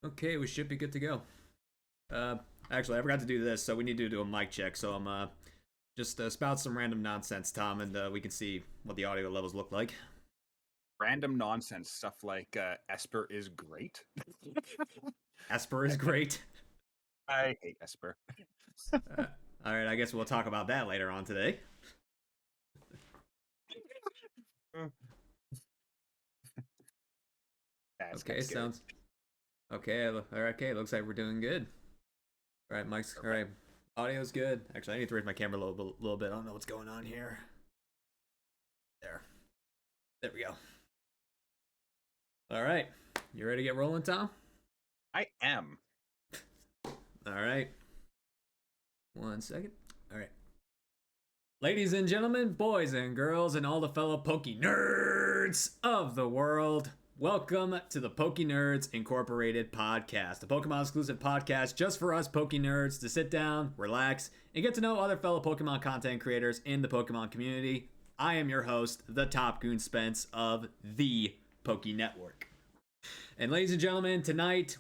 Okay, we should be good to go. Uh, Actually, I forgot to do this, so we need to do a mic check. So I'm just spout some random nonsense, Tom, and we can see what the audio levels look like. Random nonsense stuff like Esper is great. Esper is great. I hate Esper. Uh, all right, I guess we'll talk about that later on today. Okay, sounds okay. All right, okay, looks like we're doing good. All right, Mike's all right. Audio's good. Actually, I need to raise my camera a little bit. I don't know what's going on here. There we go. All right, you ready to get rolling, Tom? I am. All right. 1 second. All right. Ladies and gentlemen, boys and girls, and all the fellow pokeNERDS of the world, welcome to the pokeNERDS Incorporated podcast, a Pokemon exclusive podcast just for us pokeNERDS to sit down, relax, and get to know other fellow Pokemon content creators in the Pokemon community. I am your host, the Top Goon Spence of the Poke Network. And ladies and gentlemen, tonight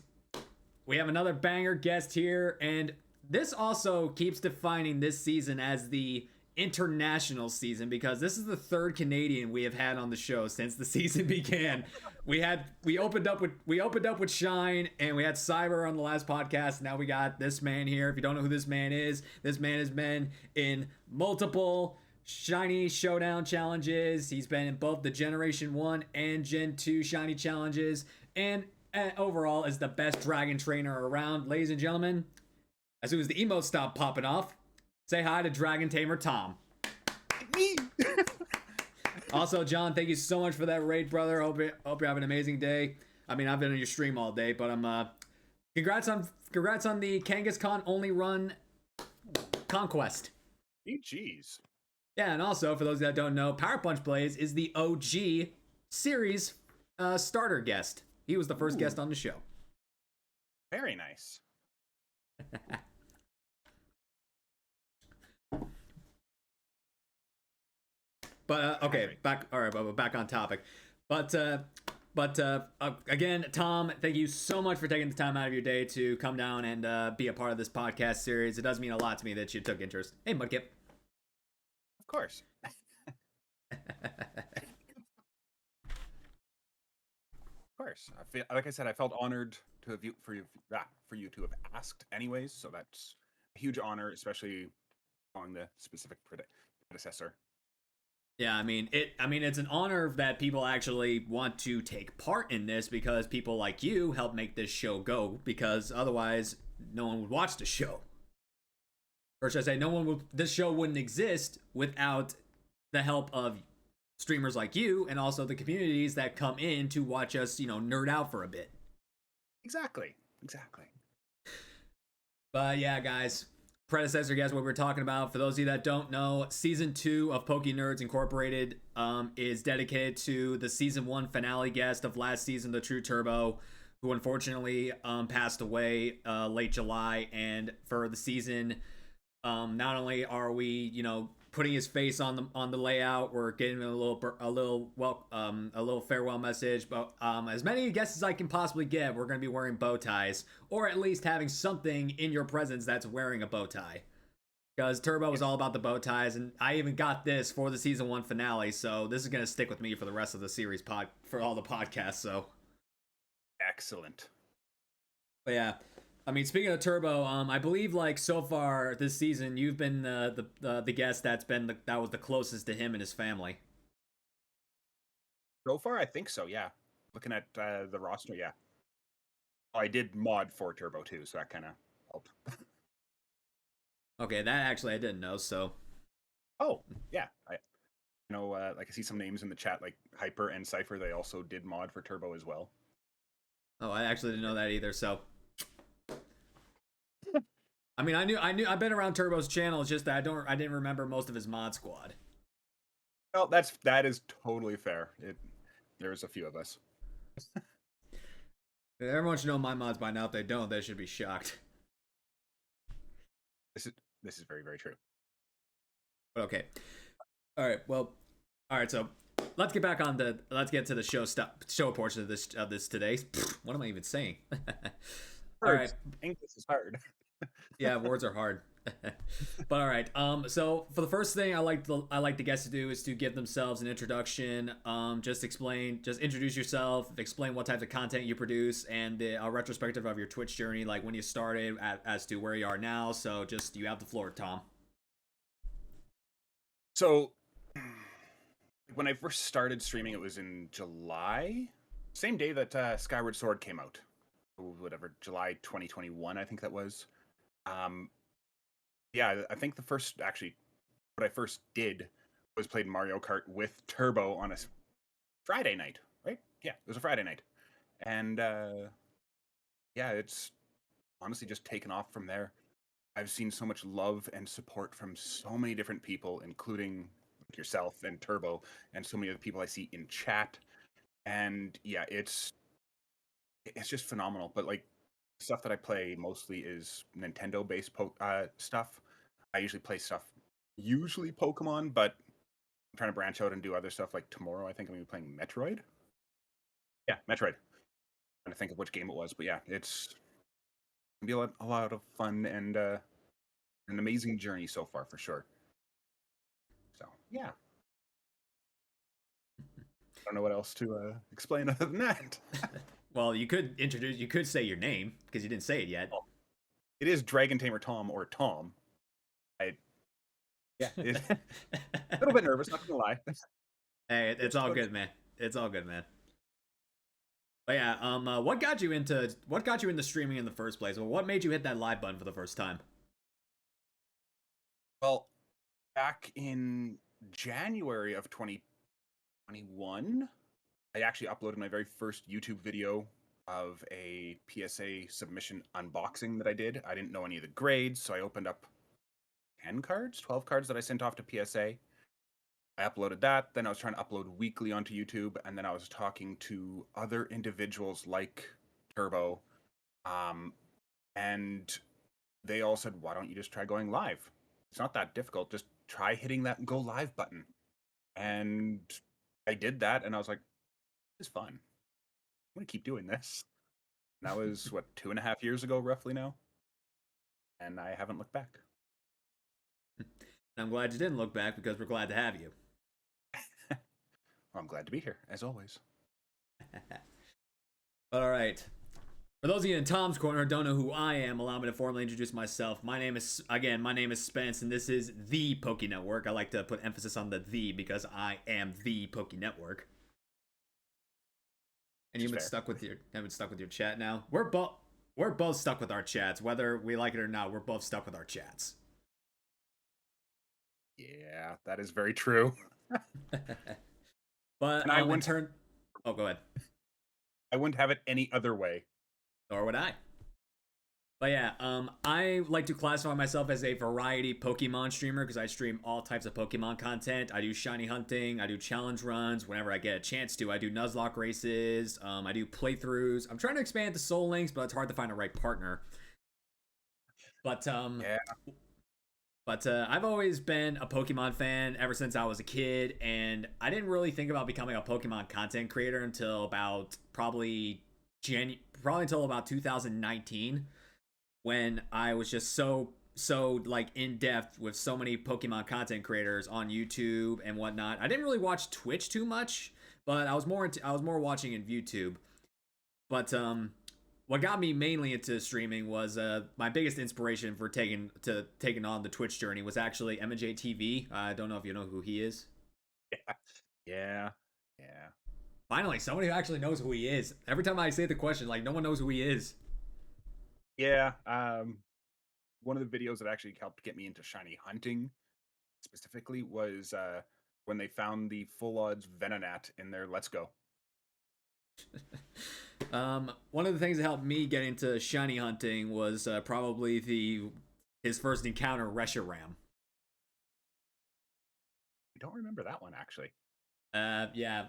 we have another banger guest here, and this also keeps defining this season as the international season because this is the third Canadian we have had on the show since the season began. We opened up with Shine, and we had Cyber on the last podcast. Now we got this man here. If you don't know who this man is, this man has been in multiple Shiny Showdown challenges. He's been in both the Generation 1 and Gen 2 Shiny challenges, and overall is the best dragon trainer around. Ladies and gentlemen, as soon as the emotes stop popping off, say hi to DragonTamerTom. Me. Also, John, thank you so much for that raid, brother. Hope you have an amazing day. I mean, I've been on your stream all day, but I'm congrats on the Kangaskhan only run conquest. Jeez. Yeah, and also for those that don't know, Power Punch Blaze is the OG series starter guest. He was the first guest on the show. Very nice. But okay, back on topic. But again, Tom, thank you so much for taking the time out of your day to come down and be a part of this podcast series. It does mean a lot to me that you took interest. Hey, Mudkip. Of course. Of course. Like I said, I felt honored to have for you to have asked, anyways. So that's a huge honor, especially on the specific predecessor. Yeah, I mean it's an honor that people actually want to take part in this because people like you help make this show go. Because otherwise, no one would watch the show. Or should I say, this show wouldn't exist without the help of streamers like you and also the communities that come in to watch us, nerd out for a bit. Exactly. But yeah, guys, predecessor guess what we're talking about. For those of you that don't know, season 2 of pokeNERDS Incorporated is dedicated to the season 1 finale guest of last season, TheTrueTurbo, who unfortunately passed away late July. And for the season, not only are we, putting his face on the layout, we're getting a little farewell message, but as many guests as I can possibly get, we're going to be wearing bow ties, or at least having something in your presence that's wearing a bow tie, because Turbo was all about the bow ties, and I even got this for the season 1 finale, so this is going to stick with me for the rest of the series for all the podcasts. So excellent. But yeah, I mean, speaking of Turbo, I believe so far this season, you've been the guest that was the closest to him and his family. So far, I think so. Yeah, looking at the roster, yeah. I did mod for Turbo too, so that kind of helped. Okay, that actually I didn't know. So. Oh yeah, I see some names in the chat like Hyper and Cypher. They also did mod for Turbo as well. Oh, I actually didn't know that either. So. I mean, I've been around Turbo's channel. It's just that I didn't remember most of his mod squad. Well, that is totally fair. There's a few of us. Everyone should know my mods by now. If they don't, they should be shocked. This is very, very true. Okay. All right. Well. All right. So let's get back on the let's get to the show portion of this today. What am I even saying? All right. English is hard. Yeah, words are hard. But all right. So for the first thing, I like the guests to do is to give themselves an introduction. Just introduce yourself, explain what types of content you produce, and a retrospective of your Twitch journey, like when you started, as to where you are now. So just you have the floor, Tom. So when I first started streaming, it was in July, same day that Skyward Sword came out. Whatever, July 2021, I think that was. Yeah, I think what I first did was played Mario Kart with Turbo on a Friday night, right? Yeah, it was a Friday night. And yeah, it's honestly just taken off from there. I've seen so much love and support from so many different people, including yourself and Turbo, and so many other people I see in chat. And yeah, it's just phenomenal. But like, stuff that I play mostly is Nintendo based stuff. I usually play stuff, usually Pokemon, but I'm trying to branch out and do other stuff. Like tomorrow, I think I'm going to be playing Metroid. Yeah, Metroid. I'm trying to think of which game it was, but yeah, it's going to be a lot of fun and an amazing journey so far for sure. So yeah, I don't know what else to explain other than that. Well, you could say your name because you didn't say it yet. Oh, it is DragonTamerTom or Tom. Yeah, a little bit nervous, not gonna lie. Hey, it's all good, man. It's all good, man. But yeah, what got you into streaming in the first place? Well, what made you hit that live button for the first time? Well, back in January of 2021, I actually uploaded my very first YouTube video of a PSA submission unboxing that I did. I didn't know any of the grades, so I opened up 10 cards, 12 cards that I sent off to PSA. I uploaded that. Then I was trying to upload weekly onto YouTube, and then I was talking to other individuals like Turbo, and they all said, "Why don't you just try going live? It's not that difficult. Just try hitting that go live button." And I did that, and I was like, "It's fun. I'm gonna keep doing this." And that was what 2.5 years ago, roughly now, and I haven't looked back. I'm glad you didn't look back because we're glad to have you. Well, I'm glad to be here, as always. All right. For those of you in Tom's Corner who don't know who I am, allow me to formally introduce myself. My name is Spence, and this is the Poké Network. I like to put emphasis on the because I am the Poké Network. And you've been stuck with your chat now. We're both stuck with our chats, whether we like it or not. We're both stuck with our chats. Yeah, that is very true. But and I wouldn't turn. Oh, go ahead. I wouldn't have it any other way. Nor would I. But yeah, I like to classify myself as a variety Pokemon streamer because I stream all types of Pokemon content. I do shiny hunting, I do challenge runs whenever I get a chance to. I do Nuzlocke races, I do playthroughs. I'm trying to expand to Soul Links, but it's hard to find a right partner. But yeah. But I've always been a Pokemon fan ever since I was a kid, and I didn't really think about becoming a Pokemon content creator until about probably until about 2019, when I was just so like in depth with so many Pokemon content creators on YouTube and whatnot. I didn't really watch Twitch too much, but I was more watching in YouTube. But what got me mainly into streaming was my biggest inspiration for taking on the Twitch journey was actually M&J TV. I don't know if you know who he is. Yeah. Finally, somebody who actually knows who he is. Every time I say the question, like, no one knows who he is. Yeah. One of the videos that actually helped get me into shiny hunting specifically was when they found the full odds Venonat in their Let's Go. One of the things that helped me get into shiny hunting was probably his first encounter, Reshiram. I don't remember that one actually. Yeah.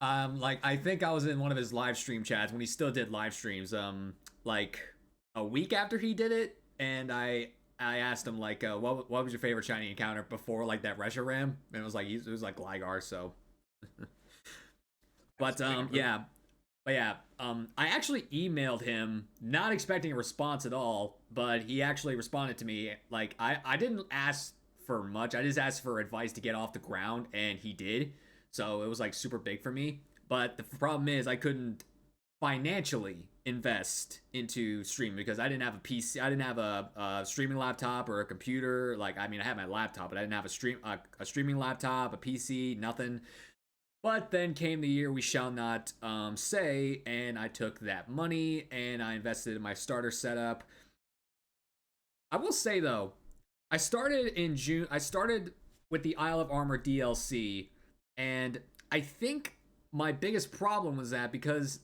Like I think I was in one of his live stream chats when he still did live streams. Like a week after he did it, and I asked him like, what was your favorite shiny encounter before like that Reshiram? And it was like Gligar. So But yeah, but yeah, I actually emailed him, not expecting a response at all, but he actually responded to me. Like I didn't ask for much. I just asked for advice to get off the ground, and he did. So it was like super big for me. But the problem is I couldn't financially invest into streaming because I didn't have a PC. I didn't have a streaming laptop or a computer. Like I mean, I had my laptop, but I didn't have a streaming laptop, a PC, nothing. But then came the year we shall not say, and I took that money and I invested in my starter setup. I will say though, I started in June. I started with the Isle of Armor DLC, and I think my biggest problem was that because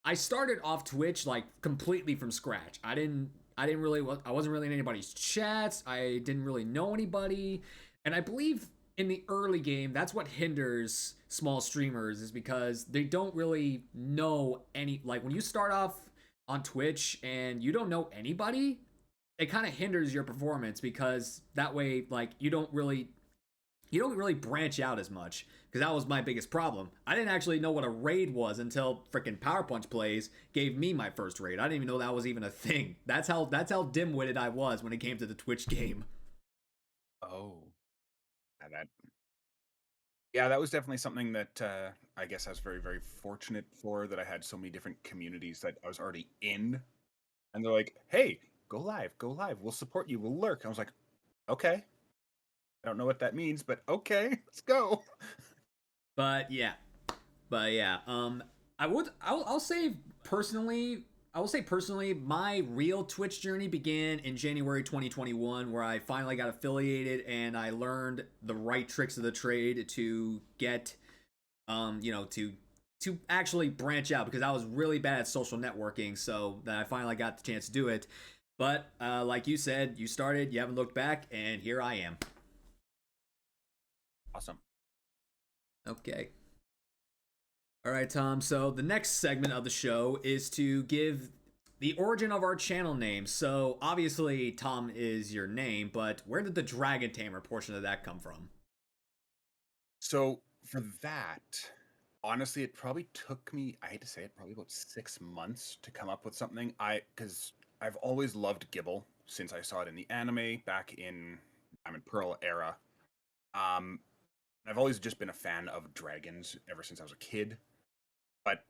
I started off Twitch like completely from scratch. I wasn't really in anybody's chats. I didn't really know anybody, and I believe in the early game that's what hinders small streamers is because they don't really know any, like when you start off on Twitch and you don't know anybody, it kind of hinders your performance because that way like you don't really branch out as much because that was my biggest problem. I didn't actually know what a raid was until freaking Power Punch Plays gave me my first raid. I didn't even know that was even a thing. That's how dim-witted I was when it came to the Twitch game. Oh, yeah, that was definitely something that I guess I was very, very fortunate for, that I had so many different communities that I was already in, and they're like, "Hey, go live. We'll support you. We'll lurk." I was like, "Okay." I don't know what that means, but okay, let's go. But yeah, I'll say personally, my real Twitch journey began in January 2021, where I finally got affiliated and I learned the right tricks of the trade to get, to actually branch out because I was really bad at social networking. So that I finally got the chance to do it. But like you said, you started, you haven't looked back, and here I am. Awesome. Okay. All right, Tom. So the next segment of the show is to give the origin of our channel name. So obviously, Tom is your name, but where did the Dragon Tamer portion of that come from? So for that, honestly, it probably took me, I hate to say it, probably about 6 months to come up with something. Because I've always loved Gibble since I saw it in the anime back in Diamond Pearl era. Um, I've always just been a fan of dragons ever since I was a kid. But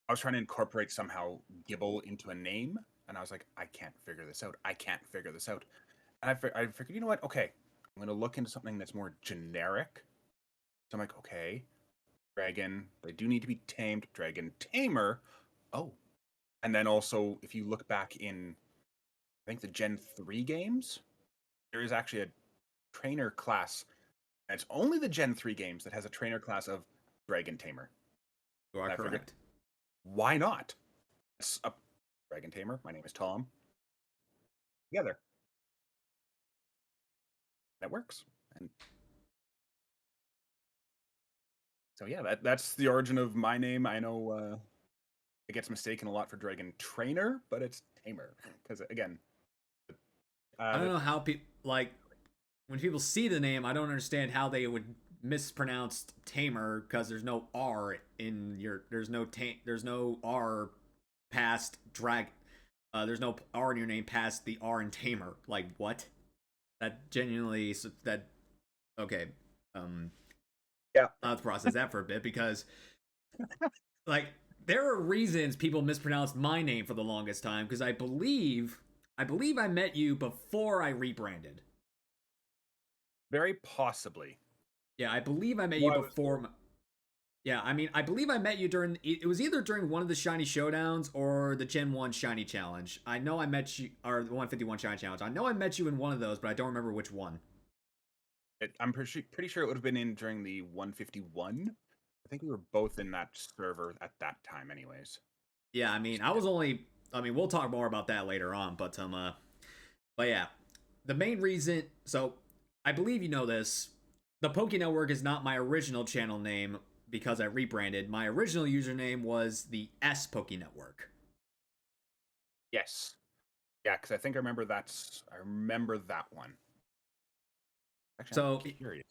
I was trying to incorporate somehow Gibble into a name, and I was like, I can't figure this out. I can't figure this out. And I figured, you know what? Okay, I'm going to look into something that's more generic. So I'm like, okay, dragon, they do need to be tamed. Dragon Tamer. Oh. And then also, if you look back in, I think the Gen 3 games, there is actually a trainer class. And it's only the Gen 3 games that has a trainer class of Dragon Tamer. You are And I figured, correct. why not? It's a Dragon Tamer. My name is Tom. Together. That works. And so yeah, that's the origin of my name. I know it gets mistaken a lot for Dragon Trainer, but it's Tamer because again, I don't the know how people like when people see the name. I don't understand how they would mispronounce Tamer because there's no R in your. There's no R past drag. There's no R in your name past the R in Tamer. Like what? That genuinely that okay. yeah, I'll have to process that for a bit because like there are reasons people mispronounced my name for the longest time because I believe I met you before I rebranded. very possibly. Yeah, I believe I met you Well, I was before. Yeah, I mean, I believe I met you during. It was either during one of the shiny showdowns or the Gen 1 shiny challenge. I know I met you, or the 151 shiny challenge. I know I met you in one of those, but I don't remember which one. I'm pretty sure it would have been in during the 151. I think we were both in that server at that time, anyways. Yeah, I mean, I was only. I mean, we'll talk more about that later on, but yeah, the main reason. So, I believe you know this. The Poke Network is not my original channel name because I rebranded. My original username was the S Poke Network. Yes. Yeah, because I think I remember that one. Actually, I'm So curious.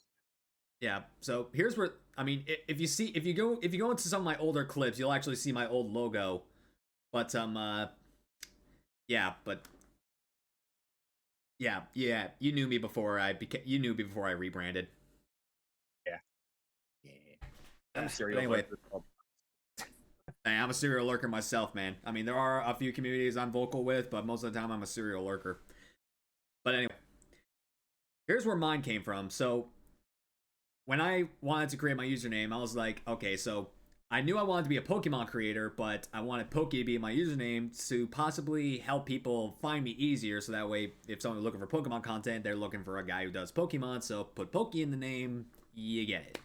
Yeah. So here's where I mean, if you go into some of my older clips, you'll actually see my old logo. But yeah, but yeah, you knew me before I rebranded. Yeah. Yeah. I'm a But serial anyway, lurker. So I'm a serial lurker myself, man. I mean, there are a few communities I'm vocal with, but most of the time I'm a serial lurker. But anyway, here's where mine came from. So when I wanted to create my username, I was like, okay, so I knew I wanted to be a Pokemon creator, but I wanted Poké to be my username to possibly help people find me easier. So that way, if someone's looking for Pokemon content, they're looking for a guy who does Pokemon. So put Poké in the name, you get it.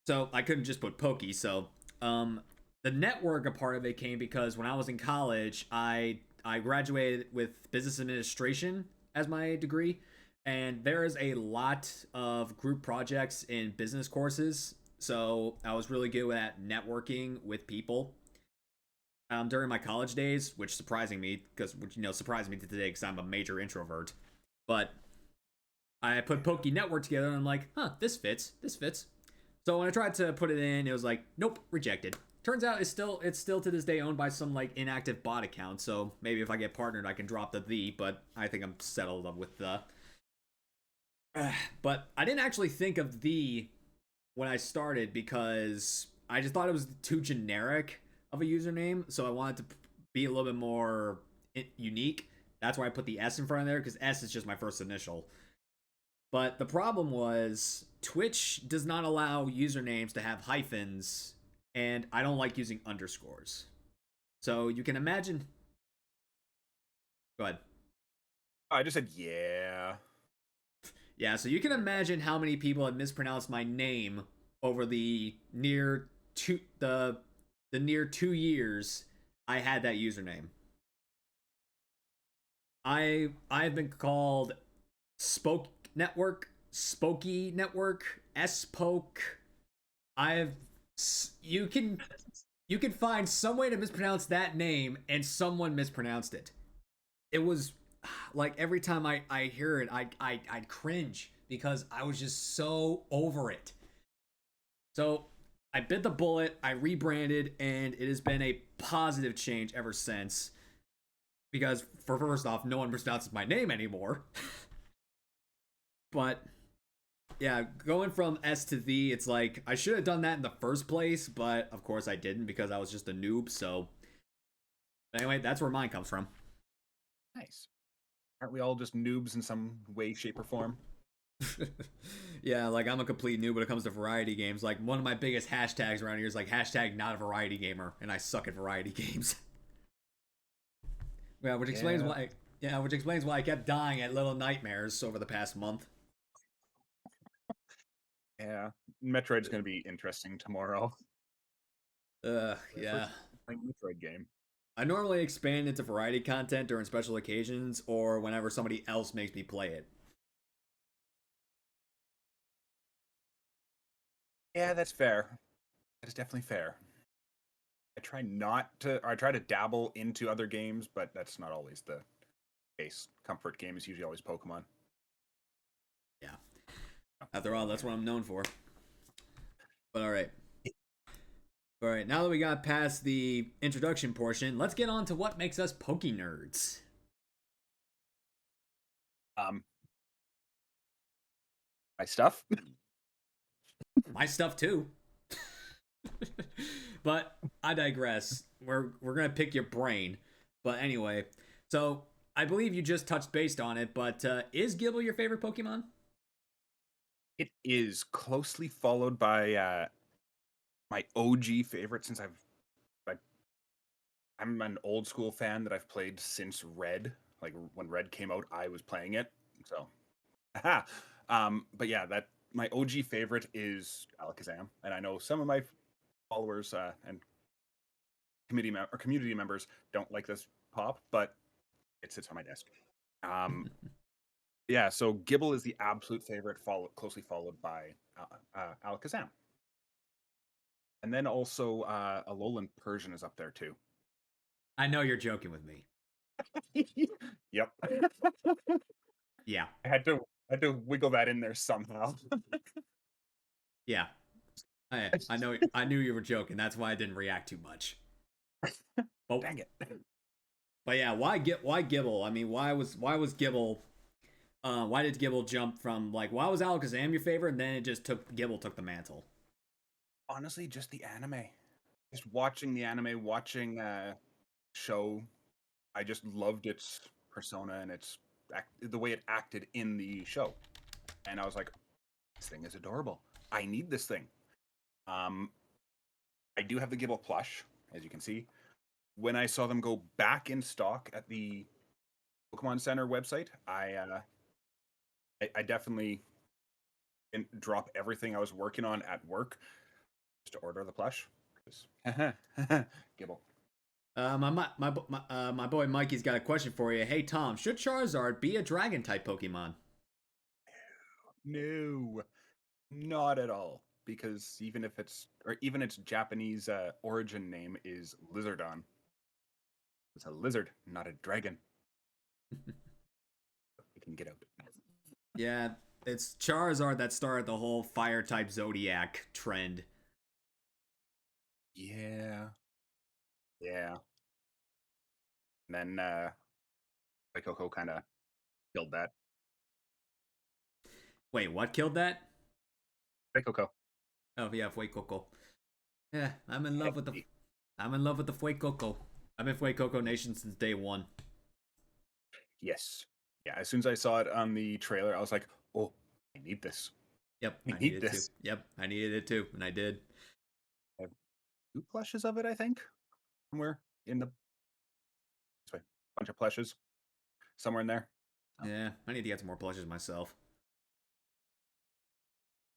So I couldn't just put Poké. So the network part of it came because when I was in college, I graduated with business administration as my degree, and there is a lot of group projects in business courses. So I was really good at networking with people during my college days, which surprising me because surprised me to today because I'm a major introvert. But I put Poke Network together and I'm like, huh, this fits. This fits. So when I tried to put it in, it was like, nope, rejected. Turns out it's still to this day owned by some like inactive bot account. So maybe if I get partnered, I can drop the. But I think I'm settled up with the. But I didn't actually think of the when I started because I just thought it was too generic of a username. So I wanted to be a little bit more unique. That's why I put the S in front of there because S is just my first initial. But the problem was Twitch does not allow usernames to have hyphens, and I don't like using underscores. So you can imagine. Go ahead. I just said yeah. Yeah, so you can imagine how many people have mispronounced my name over the near 2 years I had that username. I've been called Spoke Network, Spokey Network, S Poke. I've you can you can find some way to mispronounce that name and someone mispronounced it. It was like every time I hear it, I'd cringe because I was just so over it. So I bit the bullet, I rebranded, and it has been a positive change ever since. Because for first off, no one mispronounces my name anymore. But yeah, going from S to the, it's like I should have done that in the first place, but of course I didn't because I was just a noob. So anyway, that's where mine comes from. Nice. Aren't we all just noobs in some way, shape, or form? Yeah, like I'm a complete noob when it comes to variety games. Like one of my biggest hashtags around here is like hashtag not a variety gamer, and I suck at variety games. Yeah, which explains Yeah. why. Yeah, which explains why I kept dying at Little Nightmares over the past month. Yeah. Metroid's going to be interesting tomorrow. My Yeah. first playing Metroid game. I normally expand into variety content during special occasions or whenever somebody else makes me play it. Yeah, that's fair. That is definitely fair. I try to dabble into other games, but that's not always the case. Comfort game is usually always Pokemon. Yeah. After all, that's what I'm known for. But all right. All right, now that we got past the introduction portion, let's get on to what makes us pokeNERDS. Um, my stuff. My stuff too. But I digress. We're gonna pick your brain. But anyway, so I believe you just touched based on it. But is Gibble your favorite Pokemon? It is closely followed by my OG favorite since I I'm an old school fan that I've played since Red. Like when Red came out, I was playing it. So, aha. But yeah, that my OG favorite is Alakazam, and I know some of my followers and community members don't like this pop, but it sits on my desk. Um, yeah, so Gibble is the absolute favorite, closely followed by Alakazam, and then also Alolan Persian is up there too. I know you're joking with me. Yep. Yeah. I had to wiggle that in there somehow. Yeah, I know. I knew you were joking. That's why I didn't react too much. But Dang it. but yeah, why Gibble? I mean, why was Gibble? Why did Gibble jump from like why was Alakazam your favorite, and then it just took Gibble took the mantle? Honestly, just the anime. Just watching the anime, watching show. I just loved its persona and the way it acted in the show. And I was like, this thing is adorable. I need this thing. Um, I do have the Gibble plush, as you can see. When I saw them go back in stock at the Pokemon Center website, I definitely didn't drop everything I was working on at work just to order the plush. Gibble. My boy Mikey's got a question for you. Hey Tom, should Charizard be a Dragon type Pokemon? No, not at all. Because even its Japanese origin name is Lizardon. It's a lizard, not a dragon. It can get out. Yeah, it's Charizard that started the whole fire type Zodiac trend. Yeah, yeah. And then Coco kind of killed that. Wait, what killed that? Coco. Oh yeah, Fuecoco. Yeah, I'm in love with the Fuecoco. I've been Fuecoco Nation since day one. Yes. Yeah. As soon as I saw it on the trailer, I was like, "Oh, I need this. Yep, I I need needed to. this." Yep, I needed it too, and I did. I have two plushes of it, I think, somewhere in the sorry, bunch of plushes somewhere in there. Oh, Yeah, I need to get some more plushes myself.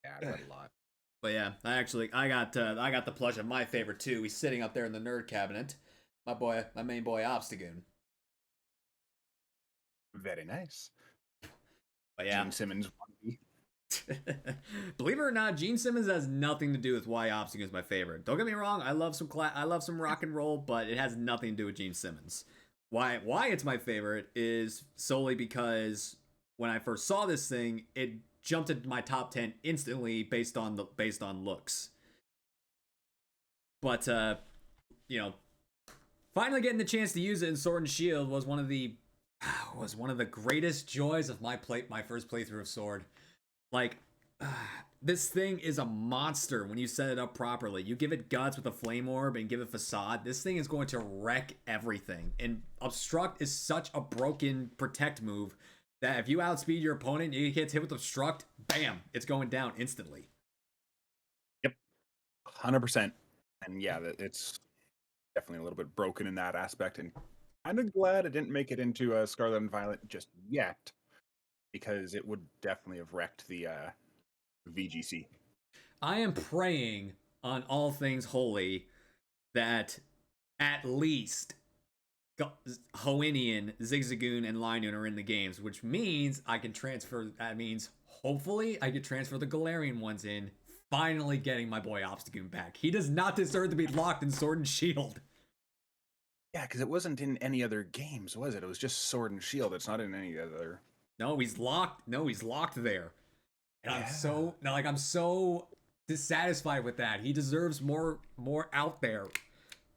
yeah, I got a lot. But yeah, I got the plush of my favorite too. He's sitting up there in the nerd cabinet. My main boy Obstagoon. Very nice. But yeah, Gene Simmons wannabe. believe it or not, Gene Simmons has nothing to do with why Obstagoon is my favorite. Don't get me wrong, I love some rock and roll, but it has nothing to do with Gene Simmons. Why it's my favorite is solely because when I first saw this thing, it jumped into my top 10 instantly based on looks. But you know, finally getting the chance to use it in Sword and Shield was one of the greatest joys of my first playthrough of Sword. Like, this thing is a monster when you set it up properly. You give it guts with a flame orb and give it facade. This thing is going to wreck everything. And obstruct is such a broken protect move that if you outspeed your opponent and he gets hit with obstruct, bam, it's going down instantly. Yep, 100%. And yeah, it's definitely a little bit broken in that aspect. And kind of glad it didn't make it into Scarlet and Violet just yet, because it would definitely have wrecked the VGC. I am praying on all things holy that at least Hoennian, Zigzagoon, and Linoon are in the games, which means I can transfer. That means hopefully I could transfer the Galarian ones in. Finally getting my boy Obstagoon back. He does not deserve to be locked in Sword and Shield. Yeah, because it wasn't in any other games, was it? It was just Sword and Shield. It's not in any other. No, he's locked. No, he's locked there. And Yeah. I'm so dissatisfied with that. He deserves more out there.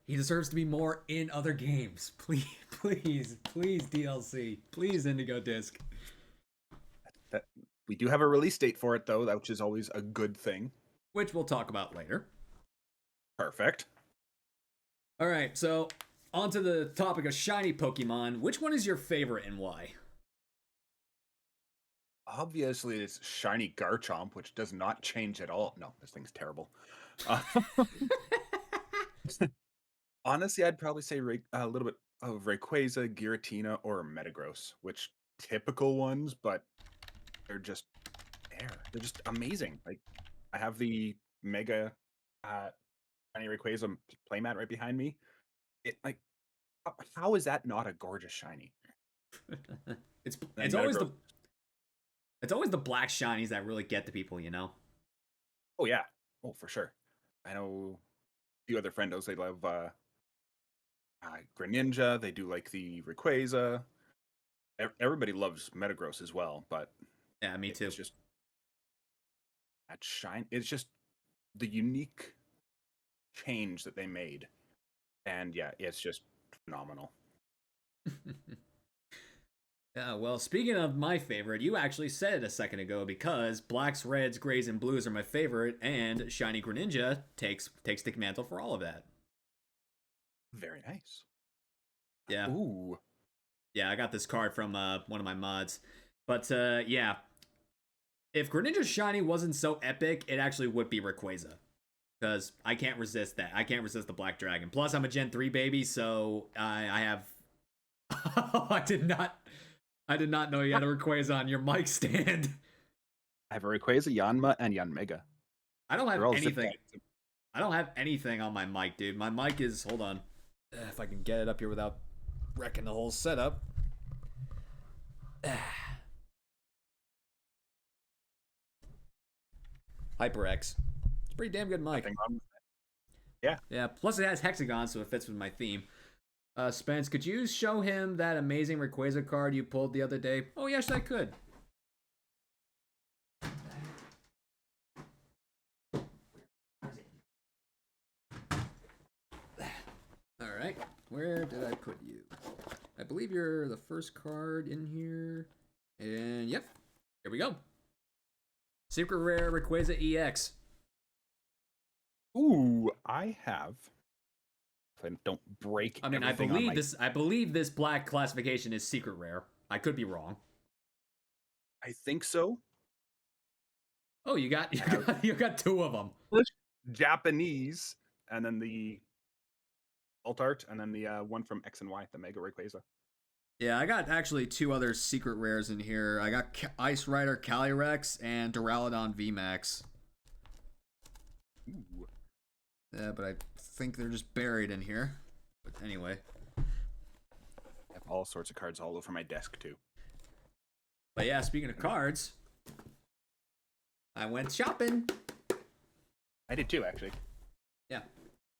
He deserves to be more in other games. Please DLC. Please Indigo Disc. That we do have a release date for it though, which is always a good thing. Which we'll talk about later. Perfect. All right, so on to the topic of shiny Pokemon. Which one is your favorite and why? Obviously, it's shiny Garchomp, which does not change at all. No, this thing's terrible. Uh, honestly, I'd probably say a little bit of Rayquaza, Giratina, or Metagross, which typical ones, but they're just there. They're just amazing. Like I have the Mega shiny Rayquaza playmat right behind me. It like how is that not a gorgeous shiny? it's Then it's always Metagross. it's always the black shinies that really get to people, you know. Oh yeah. Oh for sure. I know a few other friendos. They love Greninja. They do like the Rayquaza. Everybody loves Metagross as well, but Yeah, me too. it's just that shine. It's just the unique change that they made, and yeah, it's just phenomenal. Yeah, well, speaking of my favorite, you actually said it a second ago because blacks, reds, grays, and blues are my favorite, and Shiny Greninja takes the mantle for all of that. Very nice. Yeah. Ooh. Yeah, I got this card from one of my mods. But yeah, if Greninja Shiny wasn't so epic, it actually would be Rayquaza. Because I can't resist that. I can't resist the Black Dragon. Plus, I'm a Gen 3 baby, so I have... I did not know you had a Rayquaza on your mic stand. I have a Rayquaza, Yanma, and Yanmega. I don't have They're all anything. zip-tied. I don't have anything on my mic, dude. My mic is... Hold on. If I can get it up here without wrecking the whole setup. HyperX. It's a pretty damn good mic. Nothing wrong with that. Yeah. Yeah, plus it has hexagons, so it fits with my theme. Spence, could you show him that amazing Rayquaza card you pulled the other day? Oh, yes, I could. Alright, where did I put you? I believe you're the first card in here. And yep, here we go. Secret Rare Rayquaza EX. Ooh, I have. If I don't break. I mean, I believe this black classification is secret rare. I could be wrong. I think so. Oh, you got two of them. Japanese, and then the alt art, and then the one from X and Y, the Mega Rayquaza. Yeah, I got actually two other secret rares in here. I got Ice Rider Calyrex and Duraludon VMAX. Ooh. Yeah, but I think they're just buried in here. But anyway. I have all sorts of cards all over my desk, too. But yeah, speaking of cards, I went shopping. I did too, actually. Yeah,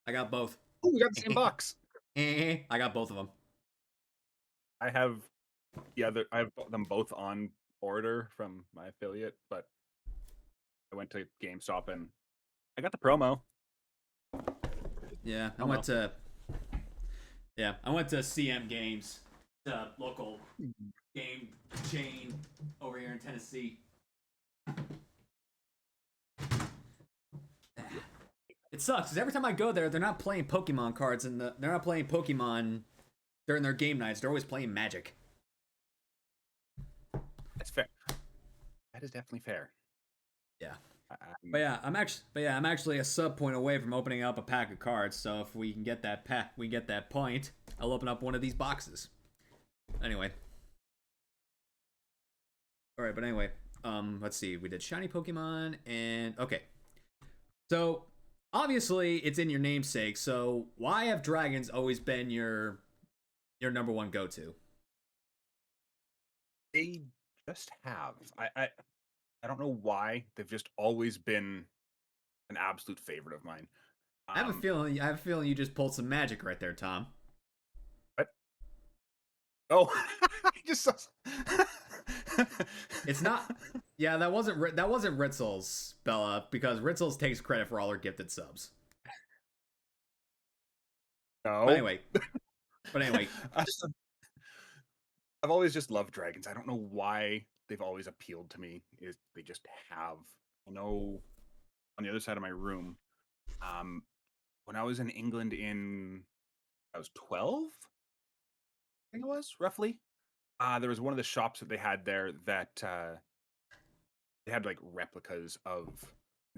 I got both. Oh, we got the same box. I got both of them. I have I have them both on order from my affiliate, but I went to GameStop and I got the promo. Yeah, I went to CM Games, the local game chain over here in Tennessee. It sucks because every time I go there, they're not playing Pokemon cards, and they're not playing Pokemon during their game nights. They're always playing Magic. That's fair. That is definitely fair. Yeah. But yeah, I'm actually a sub point away from opening up a pack of cards. So if we can get that point, I'll open up one of these boxes. Anyway. All right, but anyway, let's see. We did shiny Pokemon, and okay. So obviously, it's in your namesake. So why have dragons always been your number one go-to? They just have. I don't know why. They've just always been an absolute favorite of mine. I have a feeling you just pulled some magic right there, Tom. What? Oh, I just saw. It's not. Yeah, that wasn't Ritzel's, Bella, because Ritzel's takes credit for all her gifted subs. No. But anyway, I've always just loved dragons. I don't know why they've always appealed to me. They just have. I know on the other side of my room, when I was in England I was 12, I think it was, roughly. There was one of the shops that they had there that they had like replicas of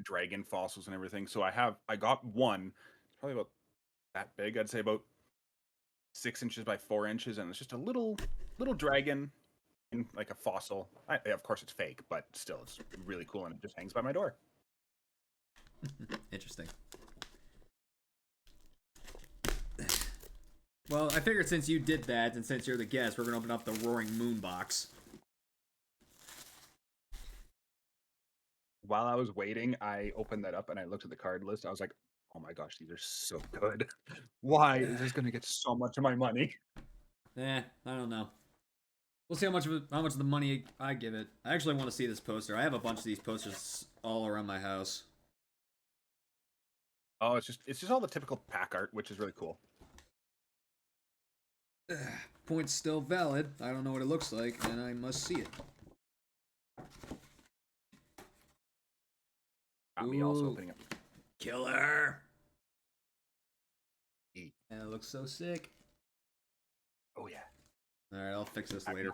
dragon fossils and everything. So I got one, probably about that big. I'd say about 6 inches by 4 inches, and it's just a little dragon in like a fossil. Of course, it's fake, but still, it's really cool, and it just hangs by my door. Interesting. Well, I figured since you did that, and since you're the guest, we're gonna open up the Roaring Moon box. While I was waiting, I opened that up and I looked at the card list. I was like, "Oh my gosh, these are so good! Why is this going to get so much of my money?" I don't know. We'll see how much of the money I give it. I actually want to see this poster. I have a bunch of these posters all around my house. Oh, it's just all the typical pack art, which is really cool. Point's still valid. I don't know what it looks like, and I must see it. Got me also opening up. Killer! E. And it looks so sick. Oh yeah. Alright, I'll fix this later.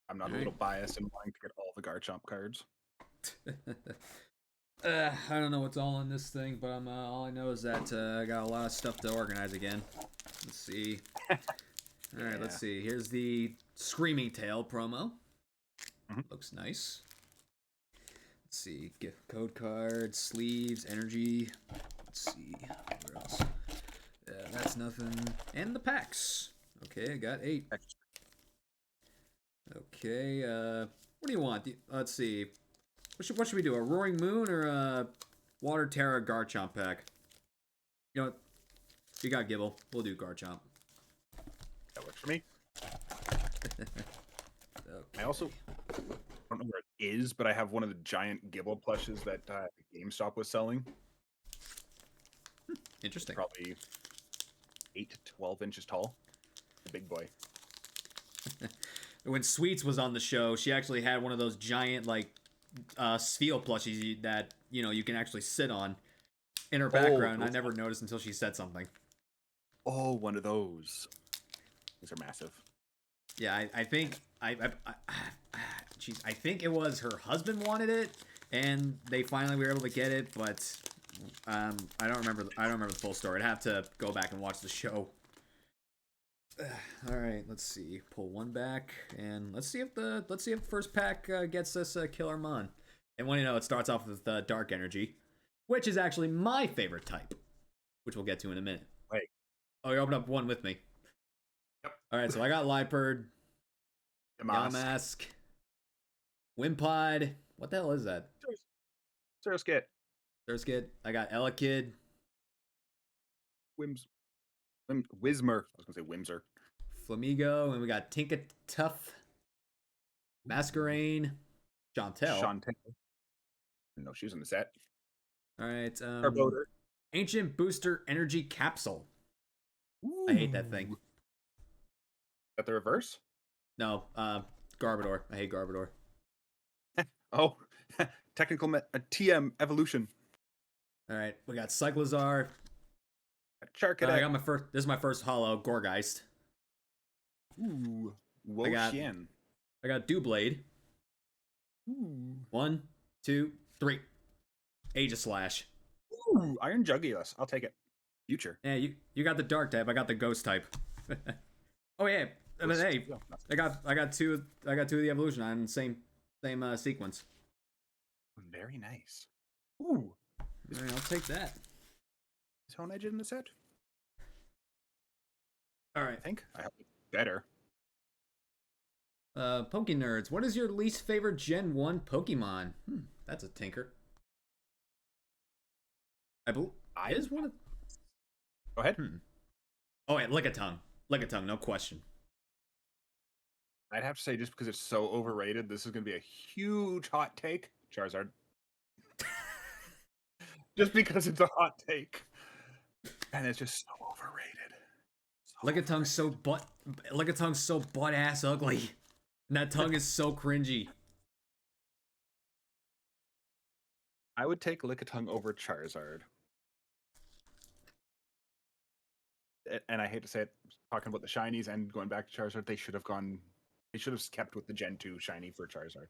I'm not a little biased in wanting to get all the Garchomp cards. I don't know what's all on this thing, but all I know is that I got a lot of stuff to organize again. Let's see. Alright, let's see. Here's the Screaming Tail promo. Looks nice. Let's see. Gift code cards, sleeves, energy. Let's see. Where else? That's nothing. And the packs. Okay, I got 8. Okay, what do you want? Let's see. What should we do? A Roaring Moon or a Water Terra Garchomp pack? You know what? We got Gibble. We'll do Garchomp. That works for me. Okay. I also don't know where it is, but I have one of the giant Gibble plushes that GameStop was selling. Interesting. Probably 8 to 12 inches tall. A big boy. When Sweets was on the show, she actually had one of those giant, like, Spheo plushies that, you can actually sit on in her background. I never noticed until she said something. Oh, one of those. These are massive. Yeah, I think I think it was her husband wanted it, and they finally were able to get it, but I don't remember the full story. I'd have to go back and watch the show. All right, let's see. Pull one back, and let's see if the first pack gets us Killer Mon. And when it starts off with Dark Energy, which is actually my favorite type, which we'll get to in a minute. Wait. Oh, you open up one with me. Yep. All right, so I got Liepard, Yamask, Wimpod. What the hell is that? Surskit. I got Elekid. Whismer. I was gonna say Whimser. Flamigo, and we got Tinkatuff, Masquerain, Chantel. No, she was in the set. All right, Arbiter. Ancient Booster Energy Capsule. Ooh. I hate that thing. Is that the reverse? No, Garbodor. I hate Garbodor. Oh, technical TM evolution. All right, we got Cyclizar. Charcadet. I got my first. This is my first holo Gorgeist. Ooh, Wo-Chien. I got Doublade. Ooh. 1, 2, 3. Aegislash. Ooh, Iron Jugulas. I'll take it. Future. Yeah, you got the Dark type. I got the Ghost type. Oh yeah, I mean, hey, I got two of the evolution on the same sequence. Very nice. Ooh. All right, I'll take that. Is Hone Edge in the set? All right. I think. I hope it's better. PokeNERDS. What is your least favorite Gen 1 Pokemon? That's a tinker. Is one of... Go ahead. Oh, wait, Lickitung. Lickitung, no question. I'd have to say, just because it's so overrated, this is going to be a huge hot take. Charizard. Just because it's a hot take. And it's just so overrated. Lickitung so butt ass ugly. And that tongue is so cringy. I would take Lickitung over Charizard. And I hate to say it, talking about the shinies and going back to Charizard, they should have kept with the Gen 2 shiny for Charizard.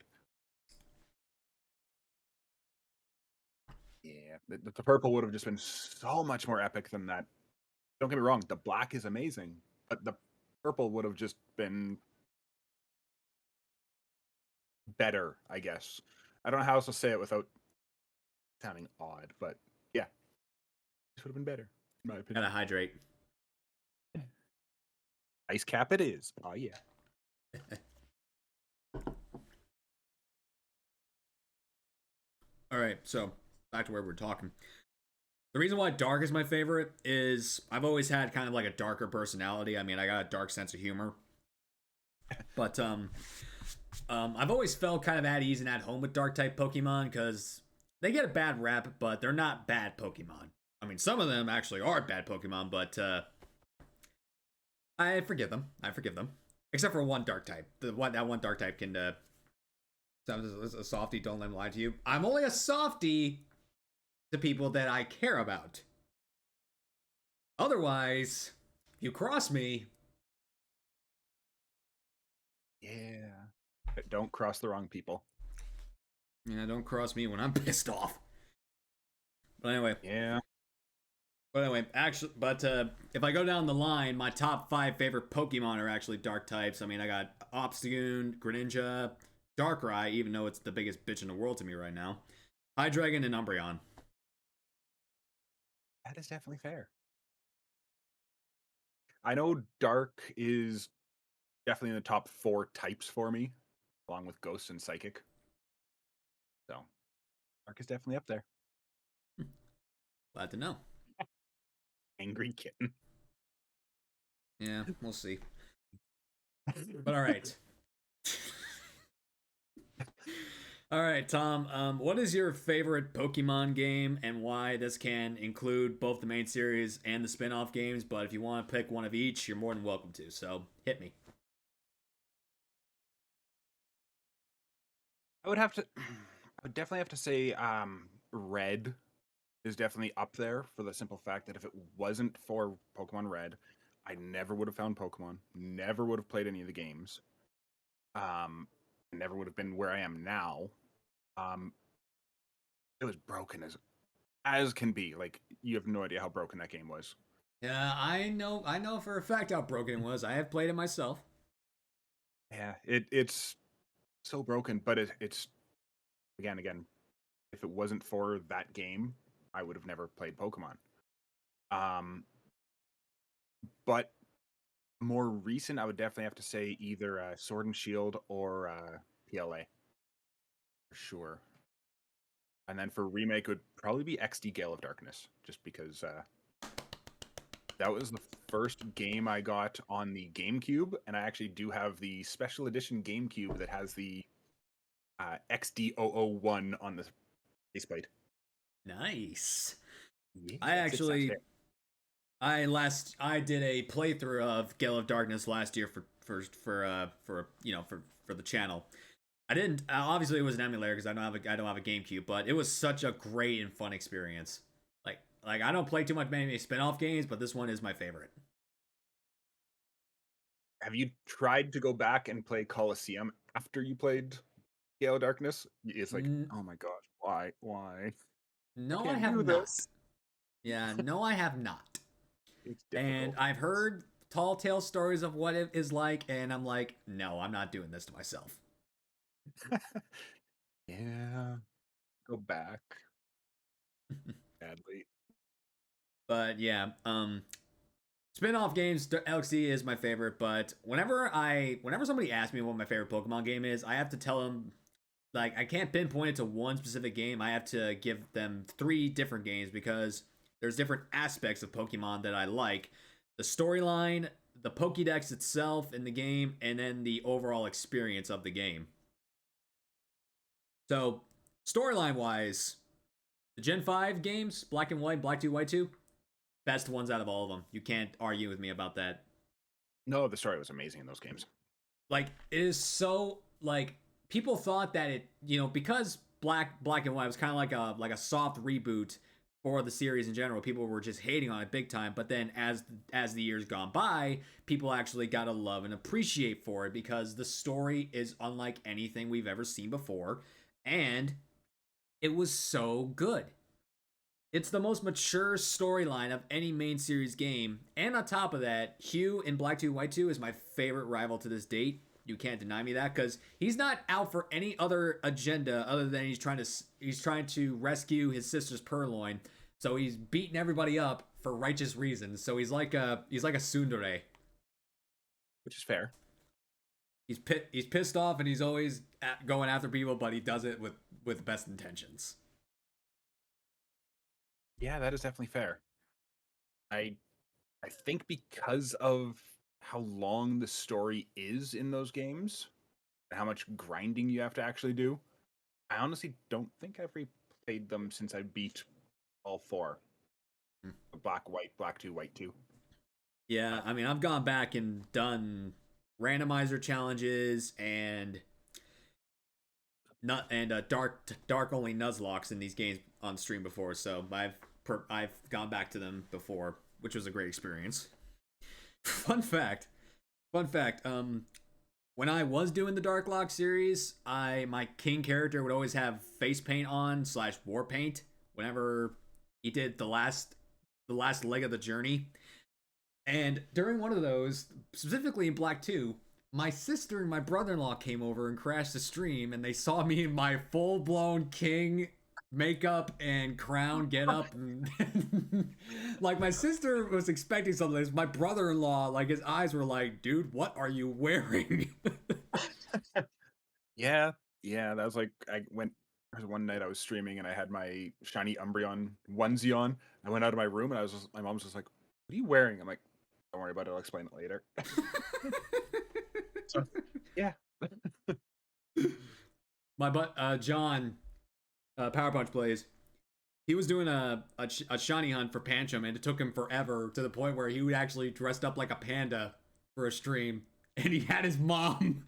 Yeah, the purple would have just been so much more epic than that. Don't get me wrong, the black is amazing, but the purple would have just been better, I guess. I don't know how else to say it without sounding odd, but yeah, this would have been better, in my opinion. Gotta hydrate. Ice cap it is. Oh yeah. All right, so back to where we're talking. The reason why dark is my favorite is I've always had kind of like a darker personality. I mean, I got a dark sense of humor. But I've always felt kind of at ease and at home with dark type Pokemon because they get a bad rep, but they're not bad Pokemon. I mean, some of them actually are bad Pokemon, but I forgive them. I forgive them. Except for one dark type. That one dark type can sounds a softie, don't let him lie to you. I'm only a softie to people that I care about. Otherwise, if you cross me. Yeah. But don't cross the wrong people. Yeah, don't cross me when I'm pissed off. But anyway. Yeah. But anyway, actually, if I go down the line, my top 5 favorite Pokemon are actually dark types. I mean, I got Obstagoon, Greninja, Darkrai, even though it's the biggest bitch in the world to me right now, Hydreigon, and Umbreon. That is definitely fair. I know Dark is definitely in the top 4 types for me, along with Ghost and Psychic. So, Dark is definitely up there. Glad to know. Angry kitten. Yeah, we'll see. But all right. All right, Tom. What is your favorite Pokemon game and why? This can include both the main series and the spin-off games, but if you want to pick one of each, you're more than welcome to. So hit me. I would definitely have to say Red is definitely up there for the simple fact that if it wasn't for Pokemon Red, I never would have found Pokemon, never would have played any of the games. Never would have been where I am now. It was broken as can be. Like, you have no idea how broken that game was. Yeah, I know for a fact how broken it was. I have played it myself. Yeah, it's so broken, but it's again, if it wasn't for that game, I would have never played Pokemon. But more recent, I would definitely have to say either Sword and Shield or PLA for sure. And then for remake, it would probably be XD Gale of Darkness, just because that was the first game I got on the GameCube, and I actually do have the special edition GameCube that has the XD001 on the faceplate. Nice. Yeah, I actually, I did a playthrough of Gale of Darkness last year for the channel. I didn't obviously it was an emulator because I don't have a GameCube, but it was such a great and fun experience. Like I don't play too much many spin-off games, but this one is my favorite. Have you tried to go back and play Coliseum after you played Gale of Darkness? It's like, N- oh my gosh, why? I no, I can't have do not. this. Yeah, no, I have not. It's And difficult. I've heard tall tale stories of what it is like, and I'm like, no, I'm not doing this to myself. Yeah, go back. Badly. But yeah, spin-off games, LXD is my favorite, but whenever somebody asks me what my favorite Pokemon game is, I have to tell them like I can't pinpoint it to one specific game. I have to give them 3 different games because there's different aspects of Pokemon that I like. The storyline, the Pokédex itself in the game, and then the overall experience of the game. So, storyline wise, the Gen 5 games, Black and White, Black 2, White 2, best ones out of all of them. You can't argue with me about that. No, the story was amazing in those games. Like, it is so, like, people thought that because Black and White was kind of like a soft reboot for the series in general. People were just hating on it big time. But then as the years gone by, people actually got to love and appreciate for it because the story is unlike anything we've ever seen before. And it was so good. It's the most mature storyline of any main series game. And on top of that, Hugh in Black 2 White 2 is my favorite rival to this date. You can't deny me that because he's not out for any other agenda other than he's trying to rescue his sister's Purloin. So he's beating everybody up for righteous reasons. So he's like a tsundere. Which is fair. He's pissed off and he's always going after people, but he does it with best intentions. Yeah, that is definitely fair. I think because of how long the story is in those games and how much grinding you have to actually do, I honestly don't think I've replayed them since I beat all 4. Black, white, black 2, white 2. Yeah, I mean, I've gone back and done randomizer challenges and dark only Nuzlocks in these games on stream before, so I've gone back to them before, which was a great experience. Fun fact, when I was doing the Dark Lock series, my king character would always have face paint on / war paint whenever he did the last leg of the journey. And during one of those, specifically in Black 2, my sister and my brother-in-law came over and crashed the stream, and they saw me in my full-blown king makeup and crown get up. Like, my sister was expecting something. My brother-in-law, like, his eyes were like, dude, what are you wearing? Yeah, that was like, there was one night I was streaming and I had my shiny Umbreon onesie on. I went out of my room and my mom was just like, "What are you wearing?" I'm like, "Don't worry about it. I'll explain it later." So, yeah. My John, Power Punch plays. He was doing a shiny hunt for Pancham, and it took him forever to the point where he would actually dressed up like a panda for a stream, and he had his mom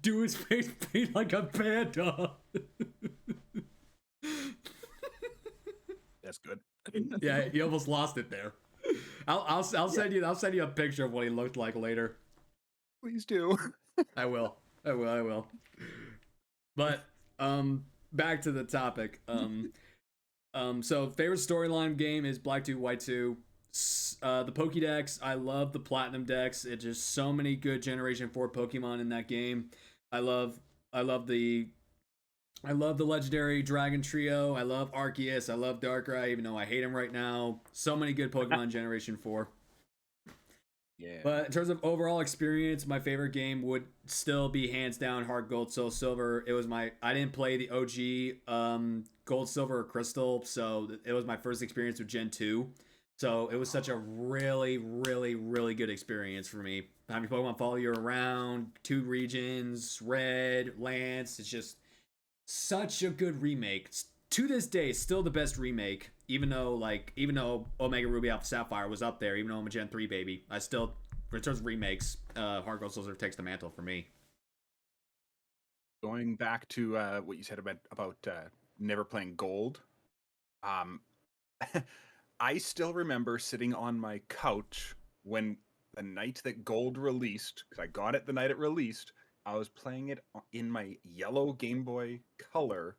do his face paint like a panda. That's good. Yeah, he almost lost it there. I'll send you a picture of what he looked like later. Please do. I will. But back to the topic. So favorite storyline game is Black 2, White 2. The Pokédex, I love the Platinum decks. It's just so many good Generation 4 Pokemon in that game. I love the legendary Dragon Trio. I love Arceus. I love Darkrai, even though I hate him right now. So many good Pokemon Generation 4. Yeah. But in terms of overall experience, my favorite game would still be hands down Heart Gold, Soul Silver. I didn't play the OG Gold, Silver, or Crystal, so it was my first experience with Gen 2. So it was such a really, really, really good experience for me. Having Pokemon follow you around, 2 regions, Red, Lance, it's just such a good remake. To this day, still the best remake. Even though Omega Ruby Alpha Sapphire was up there, even though I'm a Gen 3 baby, I still, in terms of remakes, Heart Gold Silver takes the mantle for me. Going back to what you said about never playing Gold, I still remember sitting on my couch when the night that Gold released, because I got it the night it released. I was playing it in my yellow Game Boy Color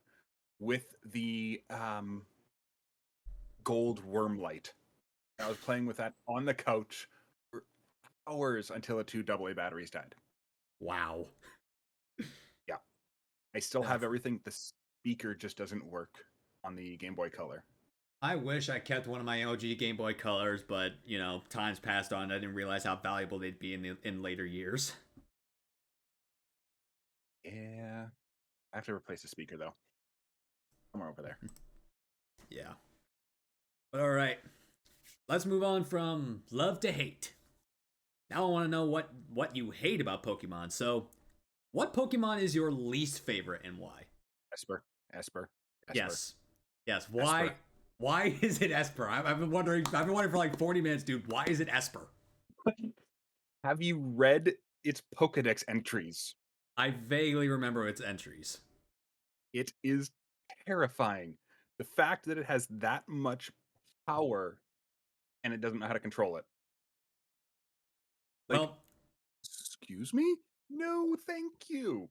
with the Gold Wormlight. I was playing with that on the couch for hours until the 2 AA batteries died. Wow. Yeah. I still have everything. The speaker just doesn't work on the Game Boy Color. I wish I kept one of my OG Game Boy Colors, but, time's passed on. I didn't realize how valuable they'd be in later years. Yeah. I have to replace the speaker, though. Somewhere over there. Yeah. But all right. Let's move on from love to hate. Now I want to know what you hate about Pokemon. So, what Pokemon is your least favorite and why? Esper. Yes. Why? Esper. Why is it Esper? I've been wondering for like 40 minutes, dude. Why is it Esper? Have you read its Pokédex entries? I vaguely remember its entries. It is terrifying. The fact that it has that much power and it doesn't know how to control it. Like, excuse me? No, thank you.